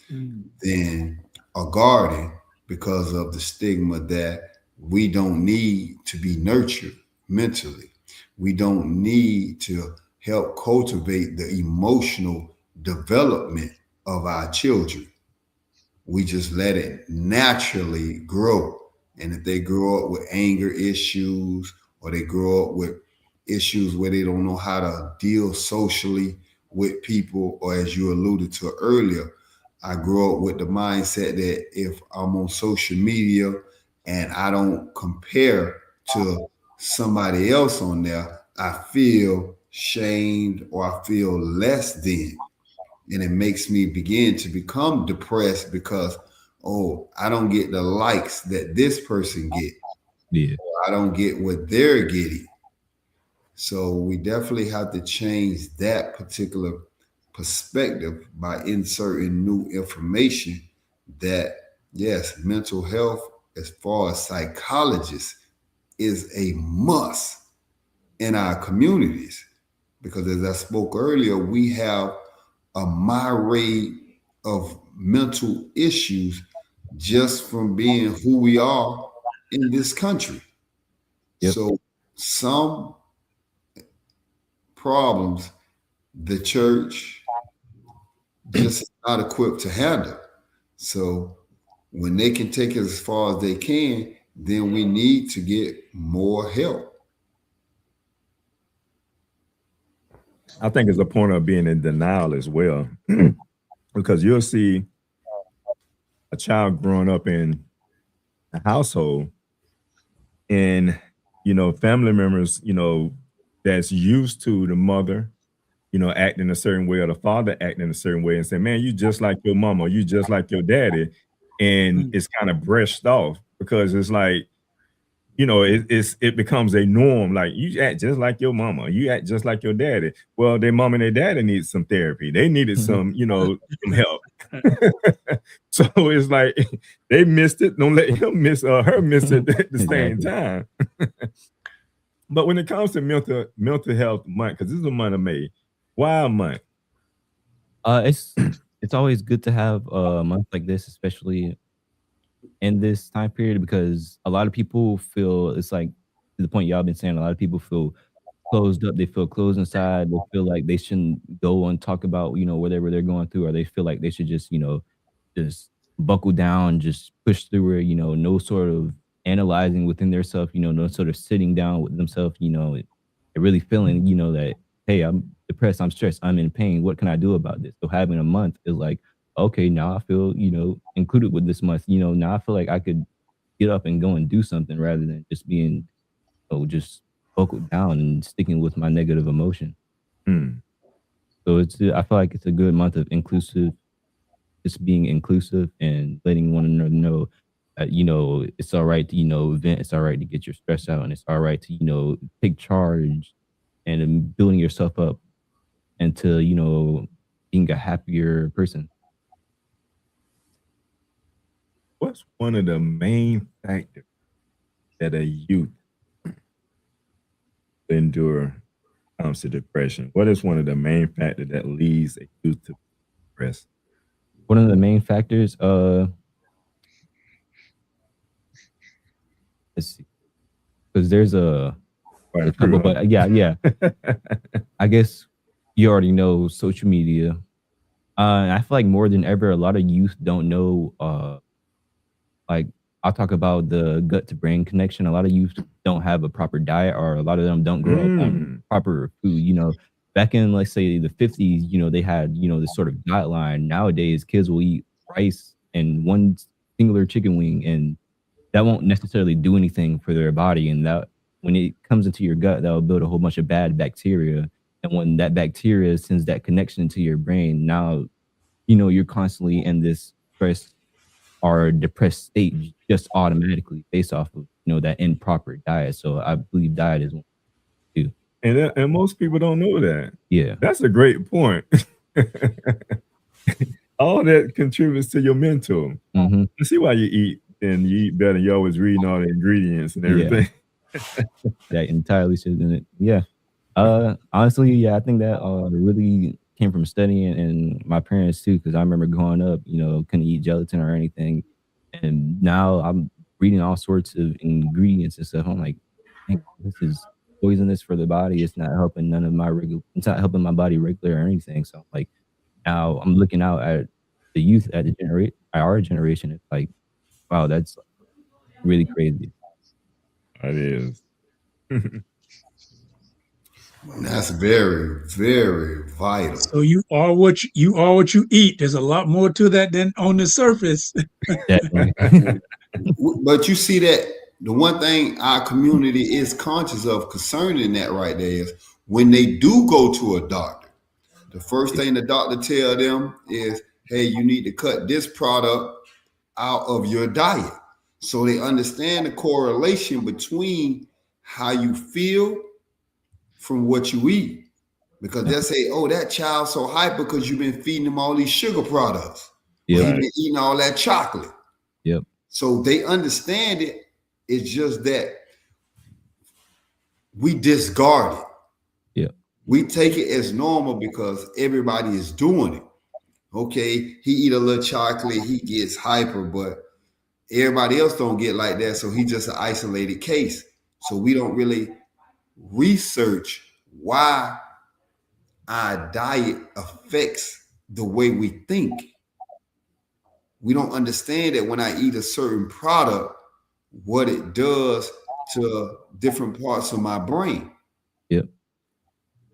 than a garden because of the stigma that we don't need to be nurtured mentally. We don't need to help cultivate the emotional development of our children. We just let it naturally grow. And if they grow up with anger issues or they grow up with issues where they don't know how to deal socially with people, or as you alluded to earlier, I grew up with the mindset that if I'm on social media and I don't compare to somebody else on there, I feel shamed or I feel less than. And it makes me begin to become depressed because, oh, I don't get the likes that this person get. Yeah. I don't get what they're getting. So we definitely have to change that particular perspective by inserting new information that, yes, mental health, as far as psychologists, is a must in our communities. Because as I spoke earlier, we have a myriad of mental issues just from being who we are in this country. Yep. So some problems the church just is not equipped to handle. So when they can take it as far as they can, then we need to get more help. I think it's a point of being in denial as well, because you'll see a child growing up in a household and, family members, that's used to the mother, acting a certain way or the father acting a certain way and say, man, you just like your mama, you just like your daddy. And it's kind of brushed off because it's like, it becomes a norm. Like you act just like your mama, you act just like your daddy. Well, their mom and their daddy needed some therapy. They needed some, some help. So it's like they missed it. Don't let him miss her miss it at the same time. But when it comes to mental health month, because this is a month of May, why a month? It's always good to have a month like this, especially in this time period, because a lot of people feel it's like to the point y'all been saying. A lot of people feel closed up. They feel closed inside. They feel like they shouldn't go and talk about whatever they're going through, or they feel like they should just buckle down, just push through it. No sort of analyzing within themselves. No sort of sitting down with themselves. Really feeling that, hey, I'm depressed, I'm stressed, I'm in pain. What can I do about this? So having a month is like, okay, now I feel, included with this month. Now I feel like I could get up and go and do something rather than just being, just buckled down and sticking with my negative emotion. So I feel like it's a good month of inclusive, just being inclusive and letting one another know that, it's all right to, vent. It's all right to get your stress out, and it's all right to, take charge and building yourself up into, being a happier person. What's one of the main factors that a youth endure comes to depression? What is one of the main factors that leads a youth to depress? One of the main factors, let's see, because there's a couple, but yeah. I guess you already know social media. I feel like more than ever, a lot of youth don't know. Like I'll talk about the gut to brain connection. A lot of youth don't have a proper diet, or a lot of them don't grow up on proper food. Back in, let's say, the 50s, they had, this sort of guideline. Nowadays, kids will eat rice and one singular chicken wing, and that won't necessarily do anything for their body. And that when it comes into your gut, that will build a whole bunch of bad bacteria. And when that bacteria sends that connection to your brain, now you're constantly in this stress or depressed state just automatically based off of that improper diet. So I believe diet is one too. And most people don't know that. Yeah. That's a great point. All that contributes to your mental. Mhm. You see why you eat and you eat better. You're always reading all the ingredients and everything. That entirely should in it. Yeah. Honestly, yeah, I think that really came from studying and my parents too, because I remember growing up, couldn't eat gelatin or anything. And now I'm reading all sorts of ingredients and stuff. I'm like, "Dang, this is poisonous for the body. It's not helping it's not helping my body regular or anything." So like now I'm looking out at the youth at our generation. It's like, wow, that's really crazy. It is. That's very, very vital. So you are what you eat. There's a lot more to that than on the surface. But you see that the one thing our community is conscious of concerning that right there is when they do go to a doctor, the first thing the doctor tell them is, hey, you need to cut this product out of your diet. So they understand the correlation between how you feel from what you eat. Because they'll say, oh, that child's so hyper because you've been feeding them all these sugar products. Yeah. He's been eating all that chocolate. Yep. So they understand it. It's just that we discard it. Yeah. We take it as normal because everybody is doing it. Okay, he eat a little chocolate, he gets hyper, but everybody else don't get like that. So he's just an isolated case. So we don't really research why our diet affects the way we think. We don't understand that when I eat a certain product, what it does to different parts of my brain. Yep.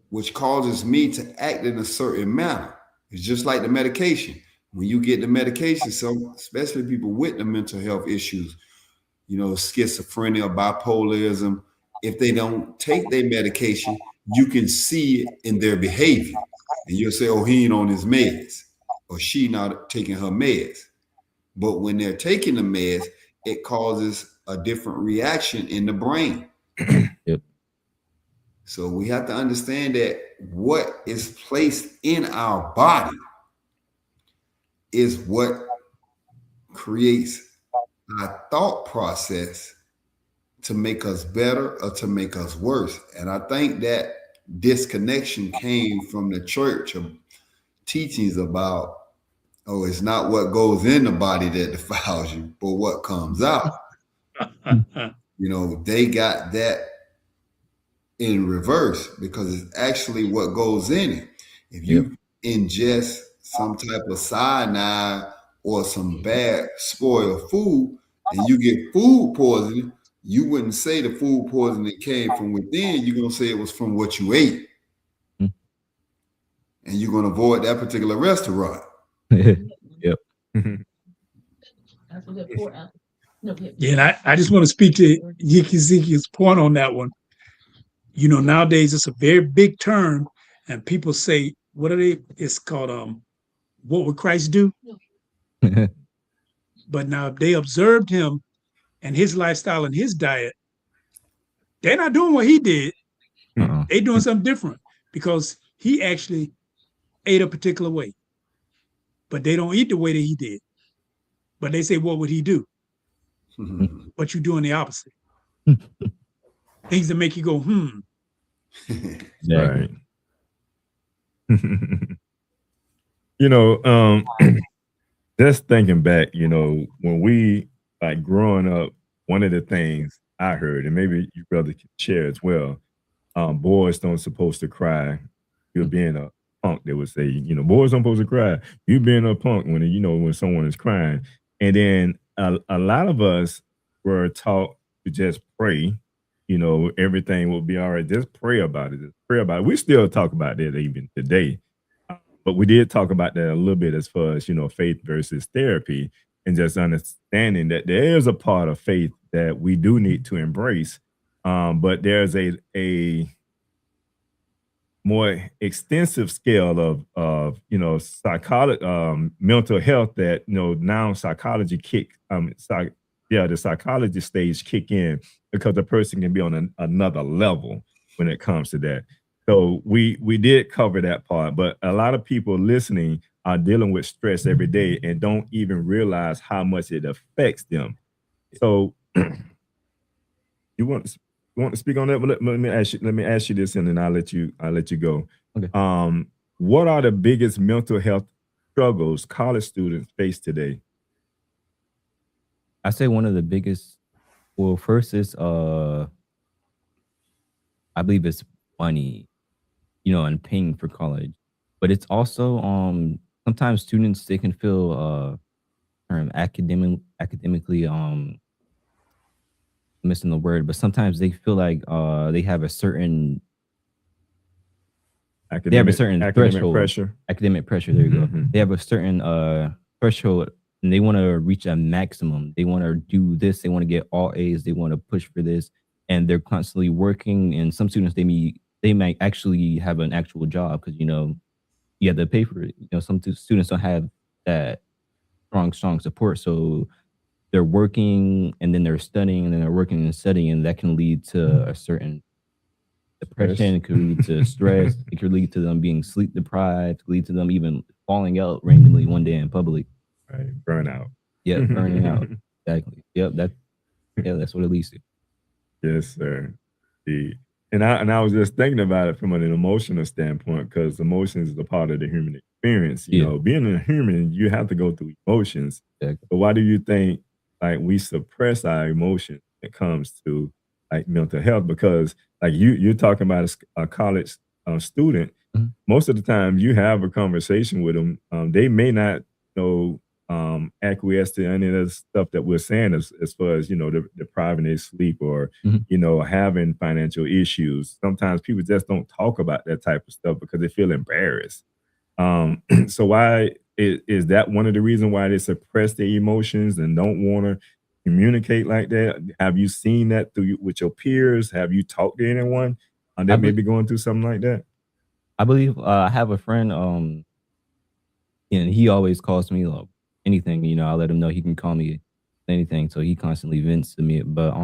Which causes me to act in a certain manner. It's just like the medication. When you get the medication, so especially people with the mental health issues, schizophrenia, bipolarism, if they don't take their medication, you can see it in their behavior. And you'll say, oh, he ain't on his meds, or she not taking her meds. But when they're taking the meds, it causes a different reaction in the brain. Yep. So we have to understand that what is placed in our body is what creates our thought process to make us better or to make us worse. And I think that disconnection came from the church of teachings about, oh, it's not what goes in the body that defiles you, but what comes out. They got that in reverse because it's actually what goes in it. If you ingest some type of cyanide or some bad spoiled food and you get food poisoning, you wouldn't say the food poisoning came from within. You're going to say it was from what you ate. And you're going to avoid that particular restaurant. Yep. Yeah, and I just want to speak to Yikiziki's point on that one. Nowadays it's a very big term, and people say, what are they? It's called what would Christ do? But now they observed him and his lifestyle and his diet. They're not doing what he did. They're doing something different because he actually ate a particular way. But they don't eat the way that he did. But they say, what would he do? But you're doing the opposite. Things that make you go, Right. Just thinking back, when we like growing up, one of the things I heard, and maybe you brother can share as well, boys don't supposed to cry. You're being a punk. They would say, boys don't supposed to cry. You being a punk when someone is crying. And then a lot of us were taught to just pray. Everything will be all right. Just pray about it. Just pray about it. We still talk about that even today. but we did talk about that a little bit as far as faith versus therapy, and just understanding that there is a part of faith that we do need to embrace, but there's a more extensive scale of psychology, mental health, that now psychology the psychology stage kick in, because the person can be on another level when it comes to that. So we did cover that part, but a lot of people listening are dealing with stress every day and don't even realize how much it affects them. So you want to speak on that? But let me ask you this, and then I'll let you go. Okay. What are the biggest mental health struggles college students face today? I say one of the biggest. Well, first is I believe it's money, and paying for college, but it's also sometimes students, they can feel academically missing the word, but sometimes they feel like they have a certain Academic threshold. pressure. Academic pressure, there you go. Mhm. They have a certain threshold, and they want to reach a maximum. They want to do this, they want to get all A's, they want to push for this, and they're constantly working. And some students, they might actually have an actual job, because you have to pay for it. Some students don't have that strong support, so they're working, and then they're studying, and then they're working and studying, and that can lead to a certain depression. It could lead to stress. It could lead to them being sleep deprived. It could lead to them even falling out randomly one day in public. Right, burnout. Yeah, burning out. Exactly. Yep. That's what it leads to. Yes, sir. Indeed. And I was just thinking about it from an emotional standpoint, because emotions is a part of the human experience. Being a human, you have to go through emotions. Exactly. But why do you think like we suppress our emotions when it comes to like mental health? Because like you're talking about a college student. Mhm. Most of the time, you have a conversation with them. They may not acquiesce to any of the stuff that we're saying, as far as depriving their sleep, or Mhm. having financial issues. Sometimes people just don't talk about that type of stuff because they feel embarrassed. So why is that one of the reasons why they suppress their emotions and don't want to communicate like that? Have you seen that with your peers? Have you talked to anyone I, that may be- be going through something like that? I believe I have a friend, and he always calls me like anything. I let him know he can call me anything, so he constantly vents to me. But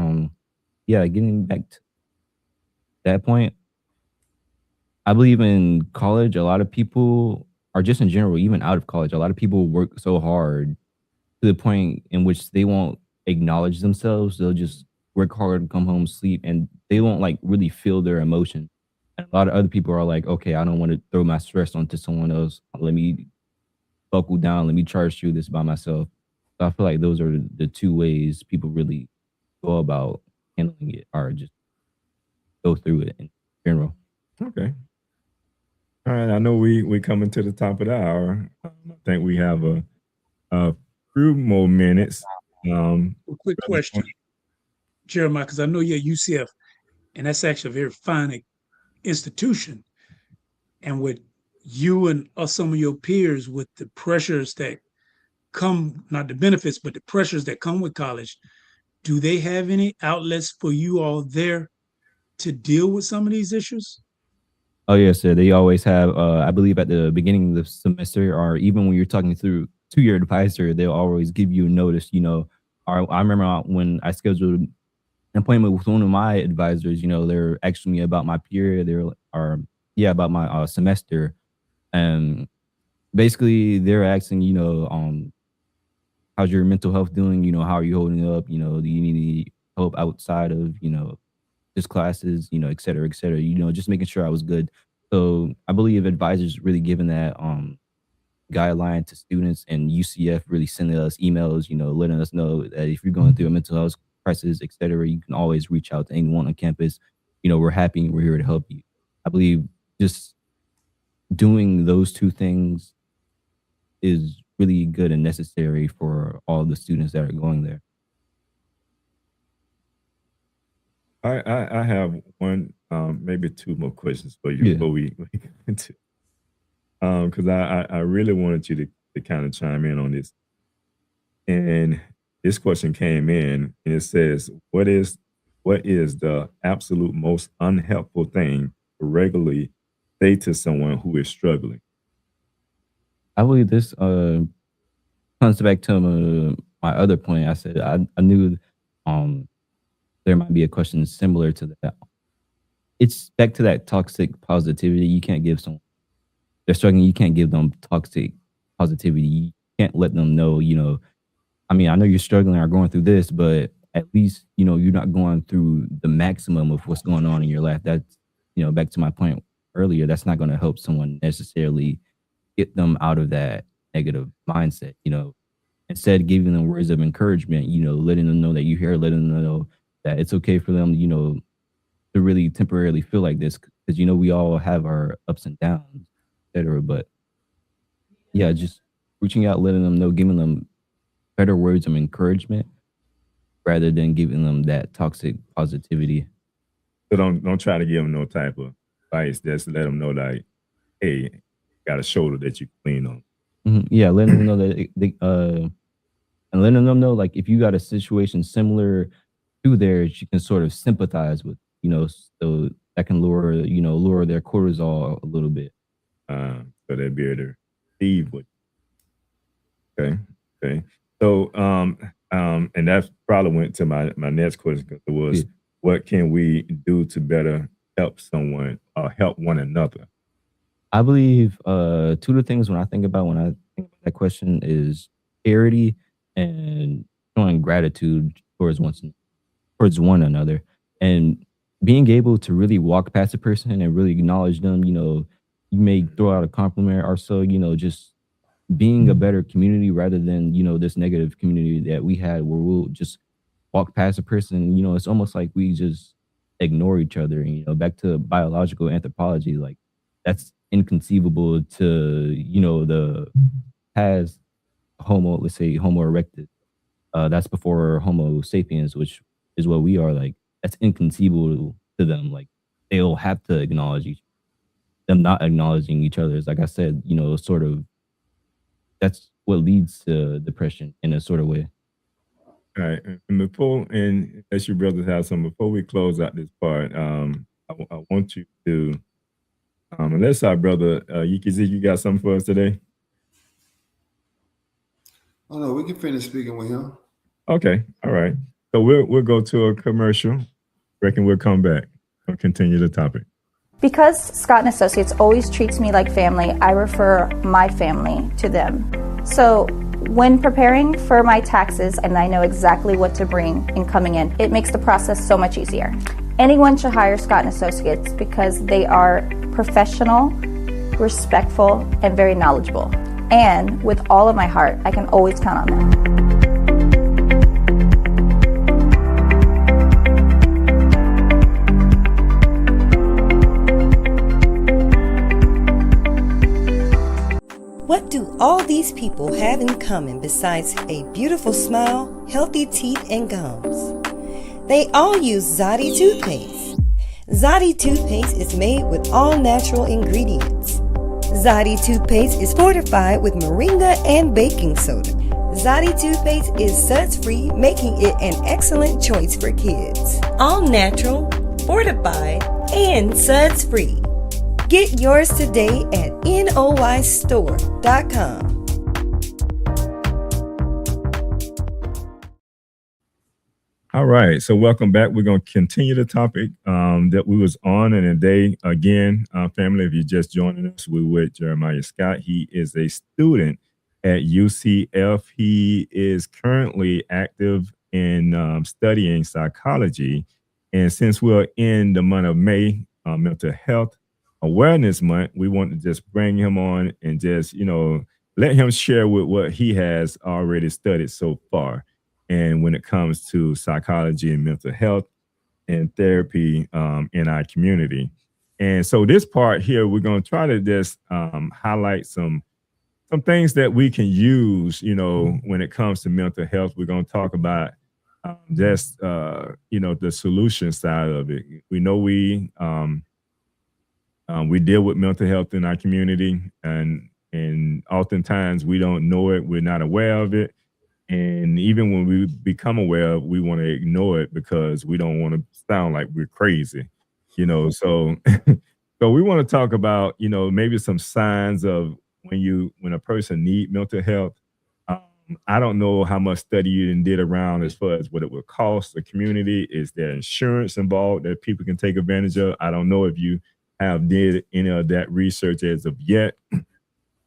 yeah, getting back to that point, I believe in college, a lot of people, or just in general, even out of college, a lot of people work so hard to the point in which they won't acknowledge themselves. They'll just work hard, come home, sleep, and they won't like really feel their emotion. And a lot of other people are like, okay, I don't want to throw my stress onto someone else. Let me buckle down. Let me charge through this by myself. So I feel like those are the two ways people really go about handling it, or just go through it in general. Okay. All right. I know we coming to the top of the hour. I think we have a few more minutes. A quick question, Jeremiah, because I know you're UCF, and that's actually a very fine institution. And with you and some of your peers, with the pressures that come, not the benefits, but the pressures that come with college, do they have any outlets for you all there to deal with some of these issues? Oh yeah, so they always have. I believe at the beginning of the semester, or even when you're talking through to your advisor, they'll always give you a notice. Or I remember when I scheduled an appointment with one of my advisors. They're asking me about my period. About my semester, and basically they're asking, how's your mental health doing? How are you holding up? Do you need any help outside of just classes, et cetera, et cetera. Just making sure I was good. So I believe advisors really giving that guideline to students, and UCF really sending us emails, letting us know that if you're going through a mental health crisis, et cetera, you can always reach out to anyone on campus. We're happy and we're here to help you. I believe just doing those two things is really good and necessary for all the students that are going there. I have one, maybe two more questions for you Yeah. before we get into. because I really wanted you to kind of chime in on this. And this question came in and it says, what is the absolute most unhelpful thing to regularly say to someone who is struggling? I believe this comes back to my other point. I said I knew um there might be a question similar to that. It's back to that toxic positivity. You can't give someone they're struggling. You can't give them toxic positivity. You can't let them know. I mean, I know you're struggling or going through this, but at least you're not going through the maximum of what's going on in your life. That's back to my point earlier. That's not going to help someone necessarily get them out of that negative mindset. Instead giving them words of encouragement, letting them know that you hear, letting them know that it's okay for them, to really temporarily feel like this because we all have our ups and downs, etc. But yeah, just reaching out, letting them know, giving them better words of encouragement rather than giving them that toxic positivity. So don't try to give them no type of advice. Just let them know like, hey, got a shoulder that you can lean on. Yeah, letting them know that and letting them know like if you got a situation similar to theirs, you can sort of sympathize with, so that can lower their cortisol a little bit. So they'll be able to receive what. Okay. So and that probably went to my next question because it was, what can we do to better help someone or help one another? I believe two of the things when I think about that question is charity and showing gratitude towards one another, and being able to really walk past a person and really acknowledge them. You may throw out a compliment or so. Just being a better community rather than this negative community that we had where we'll just walk past a person. It's almost like we just ignore each other. And, back to biological anthropology, like that's inconceivable to the past Homo. Let's say Homo erectus. That's before Homo sapiens, which is what we are. Like that's inconceivable to them. Like they'll have to acknowledge them not acknowledging each other is, like I said, sort of that's what leads to depression in a sort of way. All right. And as your brothers have some, before we close out this part, I want you to, unless our brother Yikiziki, you got something for us today? Oh no, we can finish speaking with him. Okay. All right. So we'll go to a commercial. Reckon we'll come back and continue the topic. Because Scott and Associates always treats me like family, I refer my family to them. So when preparing for my taxes and I know exactly what to bring in coming in, it makes the process so much easier. Anyone should hire Scott and Associates because they are professional, respectful, and very knowledgeable. And with all of my heart, I can always count on them. What do all these people have in common besides a beautiful smile, healthy teeth, and gums? They all use Zadi toothpaste. Zadi toothpaste is made with all natural ingredients. Zadi toothpaste is fortified with moringa and baking soda. Zadi toothpaste is suds-free, making it an excellent choice for kids. All natural, fortified, and suds-free. Get yours today at noystore.com. All right, so welcome back. We're going to continue the topic that we was on, and today, again, family, if you're just joining us, we're with Jeremiah Scott. He is a student at UCF. He is currently active in studying psychology, and since we're in the month of May, Mental Health Awareness Month, we want to just bring him on and just, let him share with what he has already studied so far. And when it comes to psychology and mental health and therapy in our community. And so this part here, we're going to try to just highlight some things that we can use, when it comes to mental health. We're going to talk about the solution side of it. We know We deal with mental health in our community, and oftentimes we don't know it. We're not aware of it, and even when we become aware, we want to ignore it because we don't want to sound like we're crazy, you know. So, so we want to talk about, maybe some signs of when a person need mental health. Um, I don't know how much study you did around as far as what it would cost the community. Is there insurance involved that people can take advantage of? I don't know if you have did any of that research as of yet.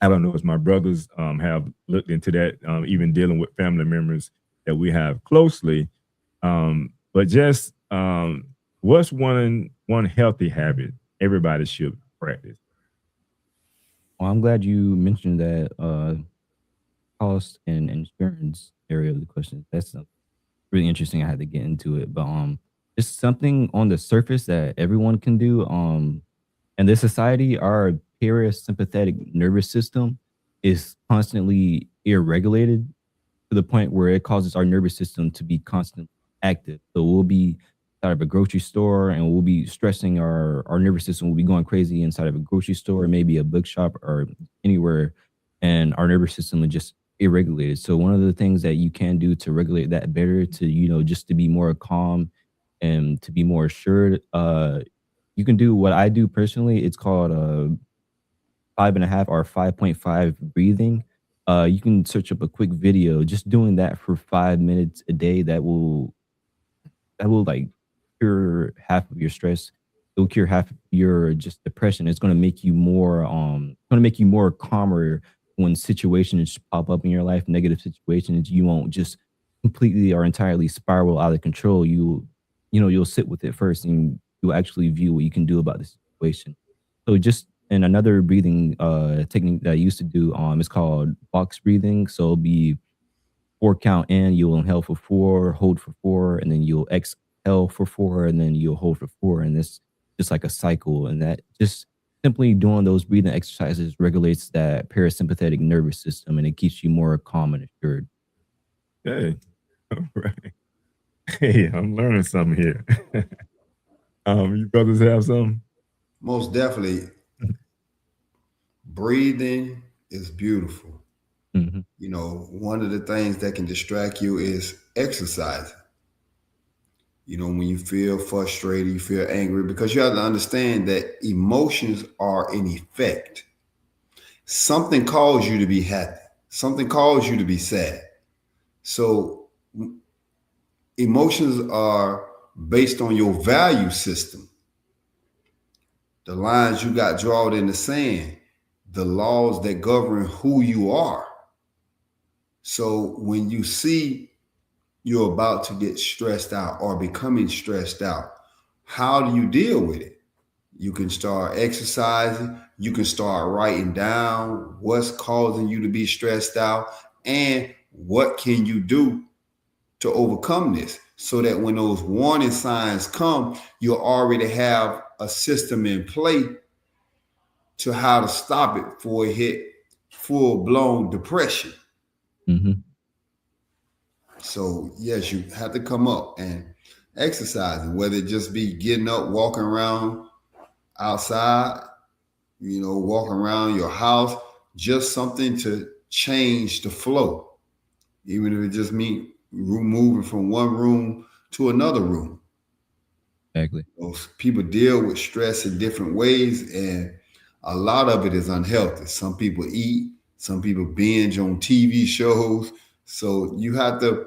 I don't know if my brothers have looked into that, even dealing with family members that we have closely. But just what's one healthy habit everybody should practice? Well, I'm glad you mentioned that cost and insurance area of the question. That's really interesting. I had to get into it, but it's something on the surface that everyone can do. In this society, our parasympathetic nervous system is constantly irregulated to the point where it causes our nervous system to be constantly active. So we'll be out of a grocery store and we'll be stressing our nervous system will be going crazy inside of a grocery store, maybe a bookshop or anywhere, and our nervous system is just irregulated. So one of the things that you can do to regulate that better, to just to be more calm and to be more assured, you can do what I do personally. It's called 5.5 or 5.5 breathing. You can search up a quick video. Just doing that for 5 minutes a day, that will like cure half of your stress. It will cure half of your just depression. It's gonna make you more calmer when situations pop up in your life, negative situations. You won't just completely or entirely spiral out of control. You'll sit with it first and you'll actually view what you can do about the situation. So just and another breathing technique that I used to do is called box breathing. So it'll be 4 count in, you'll inhale for 4, hold for 4, and then you'll exhale for 4, and then you'll hold for 4. And this just like a cycle. And that just simply doing those breathing exercises regulates that parasympathetic nervous system and it keeps you more calm and assured. Hey, all right. Hey, I'm learning something here. You brothers have some? Most definitely, breathing is beautiful. Hmm. One of the things that can distract you is exercising. When you feel frustrated, you feel angry, because you have to understand that emotions are an effect. Something calls you to be happy, something calls you to be sad. So emotions are based on your value system, the lines you got drawn in the sand, the laws that govern who you are. So when you see you're about to get stressed out or becoming stressed out, how do you deal with it? You can start exercising. You can start writing down what's causing you to be stressed out and what can you do to overcome this, so that when those warning signs come, you already have a system in play to how to stop it before it hit full-blown depression. Hmm. So yes, you have to come up and exercising, whether it just be getting up, walking around outside, walking around your house, just something to change the flow, even if it just means moving from one room to another room. Exactly. People deal with stress in different ways, and a lot of it is unhealthy. Some people eat, some people binge on TV shows. So you have to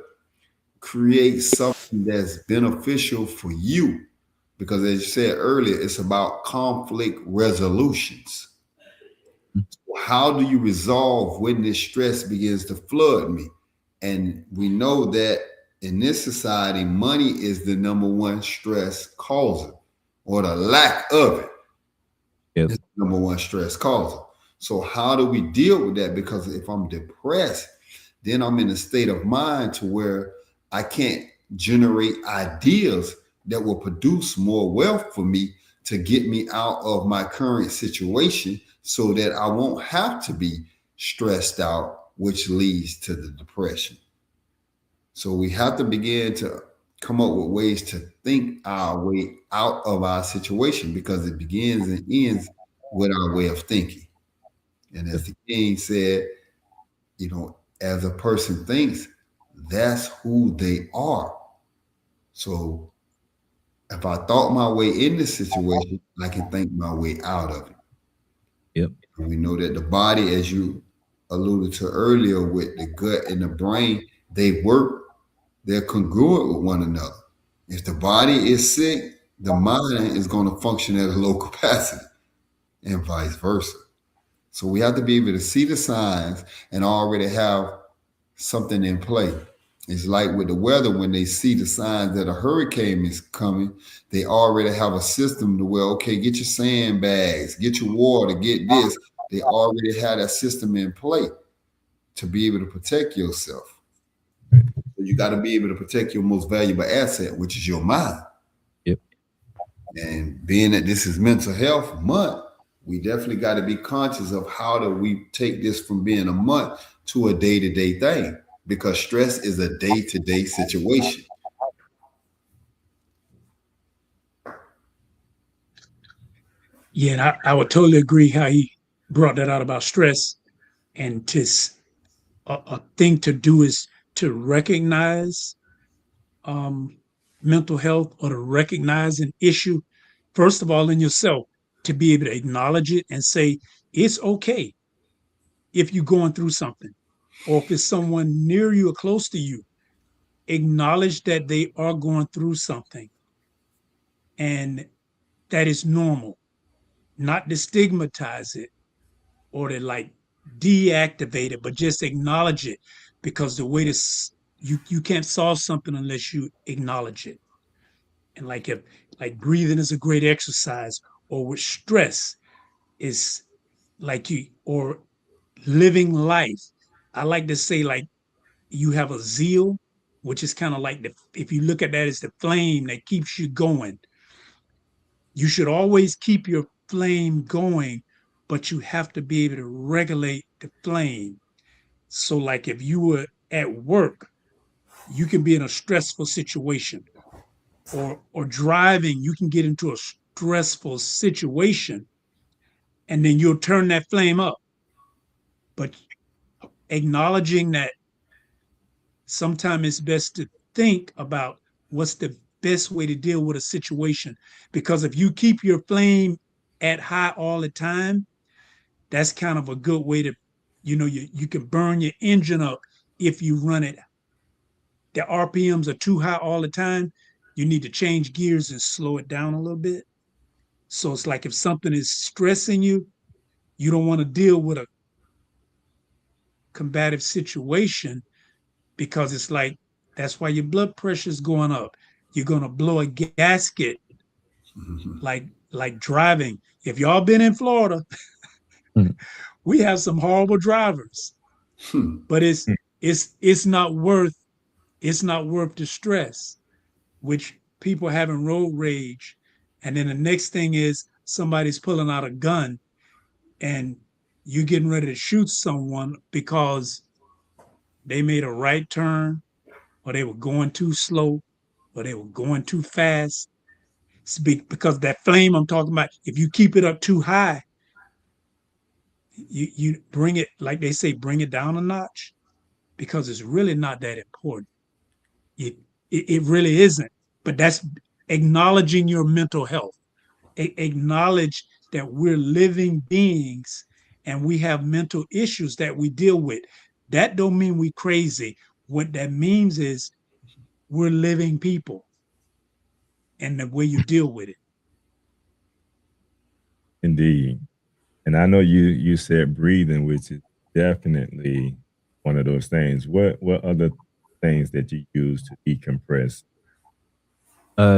create something that's beneficial for you, because as you said earlier, it's about conflict resolutions. How do you resolve when this stress begins to flood me? And we know that in this society, money is the number one stress causer, or the lack of it Yep. is the number one stress causer. So how do we deal with that? Because if I'm depressed, then I'm in a state of mind to where I can't generate ideas that will produce more wealth for me to get me out of my current situation, so that I won't have to be stressed out, which leads to the depression. So we have to begin to come up with ways to think our way out of our situation, because it begins and ends with our way of thinking. And as the king said, as a person thinks, that's who they are. So if I thought my way in this situation, I can think my way out of it. Yep. And we know that the body, as you alluded to earlier, with the gut and the brain, they're congruent with one another. If the body is sick, the mind is going to function at a low capacity, and vice versa. So we have to be able to see the signs and already have something in play. It's like with the weather, when they see the signs that a hurricane is coming, they already have a system to where, okay, get your sandbags, get your water, get this. They already have that system in play to be able to protect yourself. So you got to be able to protect your most valuable asset, which is your mind. Yep. And being that this is mental health month, we definitely got to be conscious of how do we take this from being a month to a day-to-day thing, because stress is a day-to-day situation. Yeah, and I would totally agree how he brought that out about stress. And a thing to do is to recognize mental health, or to recognize an issue, first of all, in yourself, to be able to acknowledge it and say, it's okay if you're going through something, or if it's someone near you or close to you, acknowledge that they are going through something and that is normal, not to stigmatize it or to like deactivate it, but just acknowledge it, because the way to you can't solve something unless you acknowledge it. And like if like breathing is a great exercise, or with stress is like you, or living life. I like to say like you have a zeal, which is kind of like if you look at that as the flame that keeps you going. You should always keep your flame going, but you have to be able to regulate the flame. So like if you were at work, you can be in a stressful situation, or driving, you can get into a stressful situation, and then you'll turn that flame up. But acknowledging that sometimes it's best to think about what's the best way to deal with a situation. Because if you keep your flame at high all the time, that's kind of a good way to, you can burn your engine up if you run it. The RPMs are too high all the time. You need to change gears and slow it down a little bit. So it's like if something is stressing you, you don't want to deal with a combative situation, because it's like that's why your blood pressure is going up. You're gonna blow a gasket like driving. If y'all been in Florida, we have some horrible drivers, but it's not worth the stress, which people having road rage. And then the next thing is somebody's pulling out a gun and you getting ready to shoot someone because they made a right turn, or they were going too slow, or they were going too fast. Because that flame I'm talking about, if you keep it up too high, you bring it, like they say, bring it down a notch, because it's really not that important. It really isn't. But that's acknowledging your mental health. Acknowledge that we're living beings and we have mental issues that we deal with. That don't mean we crazy. What that means is we're living people, and the way you deal with it. Indeed. And I know you said breathing, which is definitely one of those things. What other things that you use to decompress?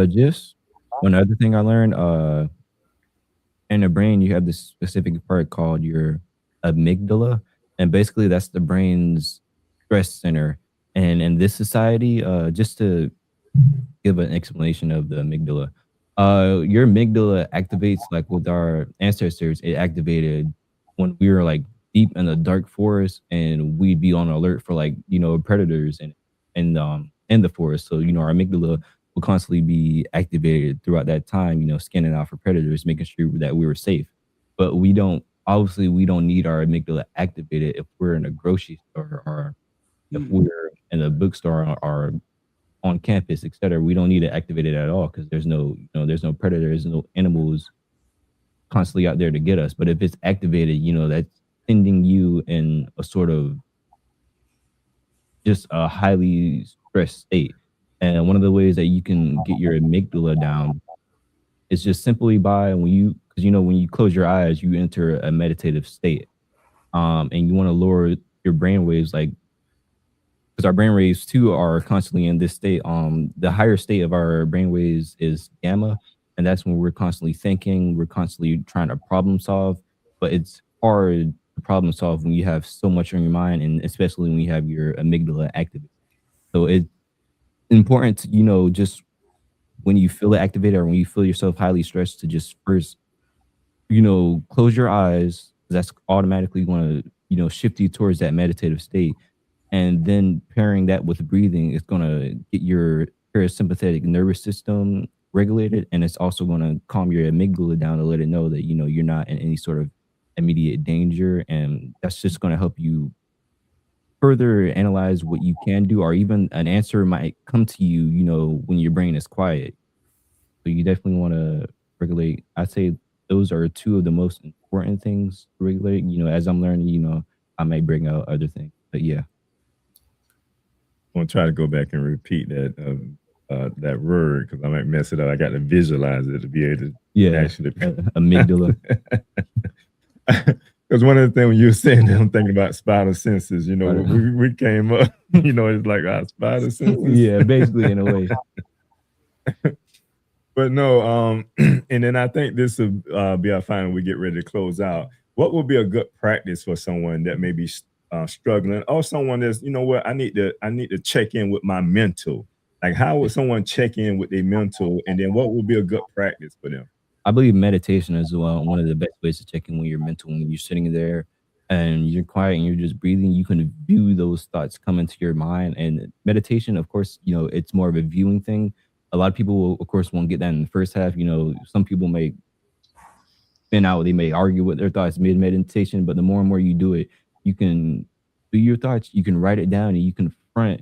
Just one other thing I learned, in the brain, you have this specific part called your amygdala, and basically that's the brain's stress center. And in this society, just to give an explanation of the amygdala, your amygdala activates like with our ancestors. It activated when we were like deep in the dark forest, and we'd be on alert for like predators and in the forest. So our amygdala will constantly be activated throughout that time, scanning out for predators, making sure that we were safe. but we don't need our amygdala activated if we're in a grocery store or if we're in a bookstore or on campus, etc. We don't need to activate it at all because there's no, there's no predators, no animals constantly out there to get us. But if it's activated, that's sending you in a sort of just a highly stressed state. And one of the ways that you can get your amygdala down is just simply by because when you close your eyes, you enter a meditative state. And you want to lower your brain waves, like, because our brain waves too are constantly in this state. The higher state of our brain waves is gamma, and that's when we're constantly thinking, we're constantly trying to problem solve. But it's hard to problem solve when you have so much on your mind, and especially when you have your amygdala activated. So it's important to, just when you feel it activated or when you feel yourself highly stressed, to just first, close your eyes. That's automatically going to, shift you towards that meditative state. And then pairing that with breathing is going to get your parasympathetic nervous system regulated. And it's also going to calm your amygdala down to let it know that, you're not in any sort of immediate danger. And that's just going to help you further analyze what you can do, or even an answer might come to you, when your brain is quiet. So you definitely want to regulate. I'd say those are two of the most important things to regulate. As I'm learning, I may bring out other things, but yeah. I'm gonna try to go back and repeat that word because I might mess it up. I got to visualize it to be able to actually amygdala. Because one of the things when you were saying that, I'm thinking about spider senses. We came up. It's like our spider senses. Yeah, basically in a way. But no, and then I think this will be our final. We get ready to close out. What would be a good practice for someone that may be struggling, or someone that's, I need to check in with my mental. Like, how would someone check in with their mental, and then what would be a good practice for them? I believe meditation is one of the best ways to check in with your mental. When you're sitting there and you're quiet and you're just breathing, you can view those thoughts come into your mind. And meditation, of course, it's more of a viewing thing. A lot of people will, of course, won't get that in the first half. Some people may spin out, they may argue with their thoughts mid-meditation, but the more and more you do it, you can do your thoughts, you can write it down, and you confront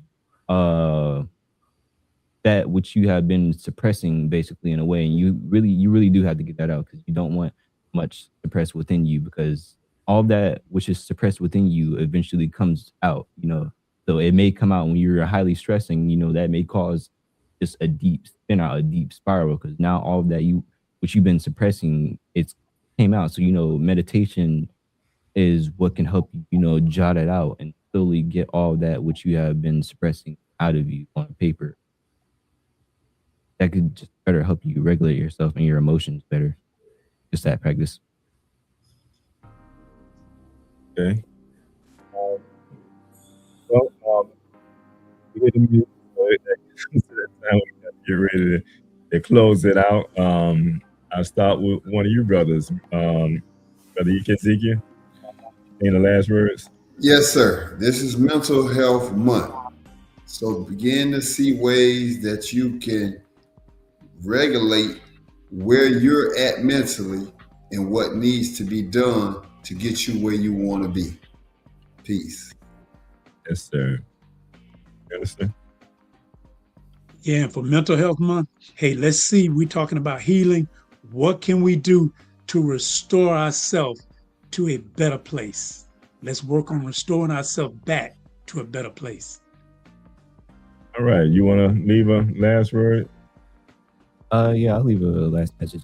that which you have been suppressing, basically, in a way. And you really do have to get that out, because you don't want much suppressed within you, because all that which is suppressed within you eventually comes out, so it may come out when you're highly stressing, that may cause just a deep spin out, a deep spiral, because now all of that which you've been suppressing, it's came out. So, meditation is what can help you, jot it out and slowly get all that which you have been suppressing out of you on paper. That could just better help you regulate yourself and your emotions better. Just that practice. Okay. We hit the music, so that time we got to get ready to close it out. I'll start with one of you brothers, Brother Ezekiel. Any the last words? Yes, sir. This is Mental Health Month. So begin to see ways that you can regulate where you're at mentally and what needs to be done to get you where you want to be. Peace. Yes, sir. You understand? Yeah, and for Mental Health Month, hey, let's see, we're talking about healing. What can we do to restore ourselves to a better place? Let's work on restoring ourselves back to a better place. All right. You want to leave a last word? Yeah, I'll leave a last message.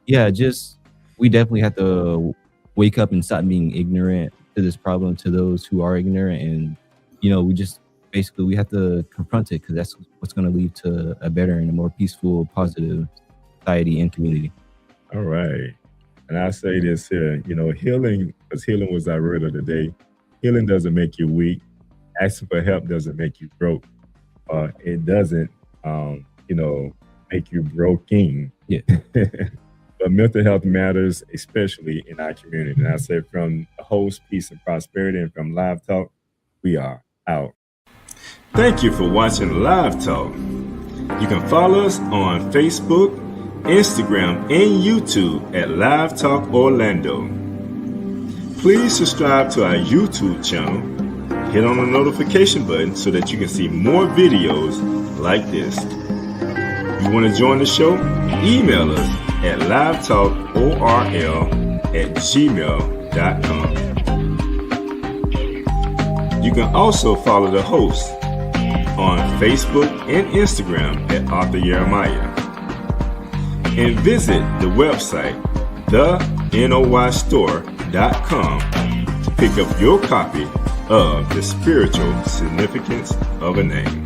Yeah, just we definitely have to wake up and stop being ignorant to this problem, to those who are ignorant, and we just basically we have to confront it, because that's what's going to lead to a better and a more peaceful, positive society and community. All right. And I say this here, healing, because healing was our word of the day. Healing doesn't make you weak. Asking for help doesn't make you broke. It doesn't, make you broken. Yeah. But mental health matters, especially in our community. And I say, from the host, Peace and Prosperity, and from Live Talk, we are out. Thank you for watching Live Talk. You can follow us on Facebook, Instagram, and YouTube at Live Talk Orlando. Please subscribe to our YouTube channel. Hit on the notification button so that you can see more videos like this. You want to join the show? Email us at livetalkorl@gmail.com. You can also follow the host on Facebook and Instagram at Arthur Jeremiah. And visit the website, thenoystore.com, to pick up your copy of The Spiritual Significance of a Name.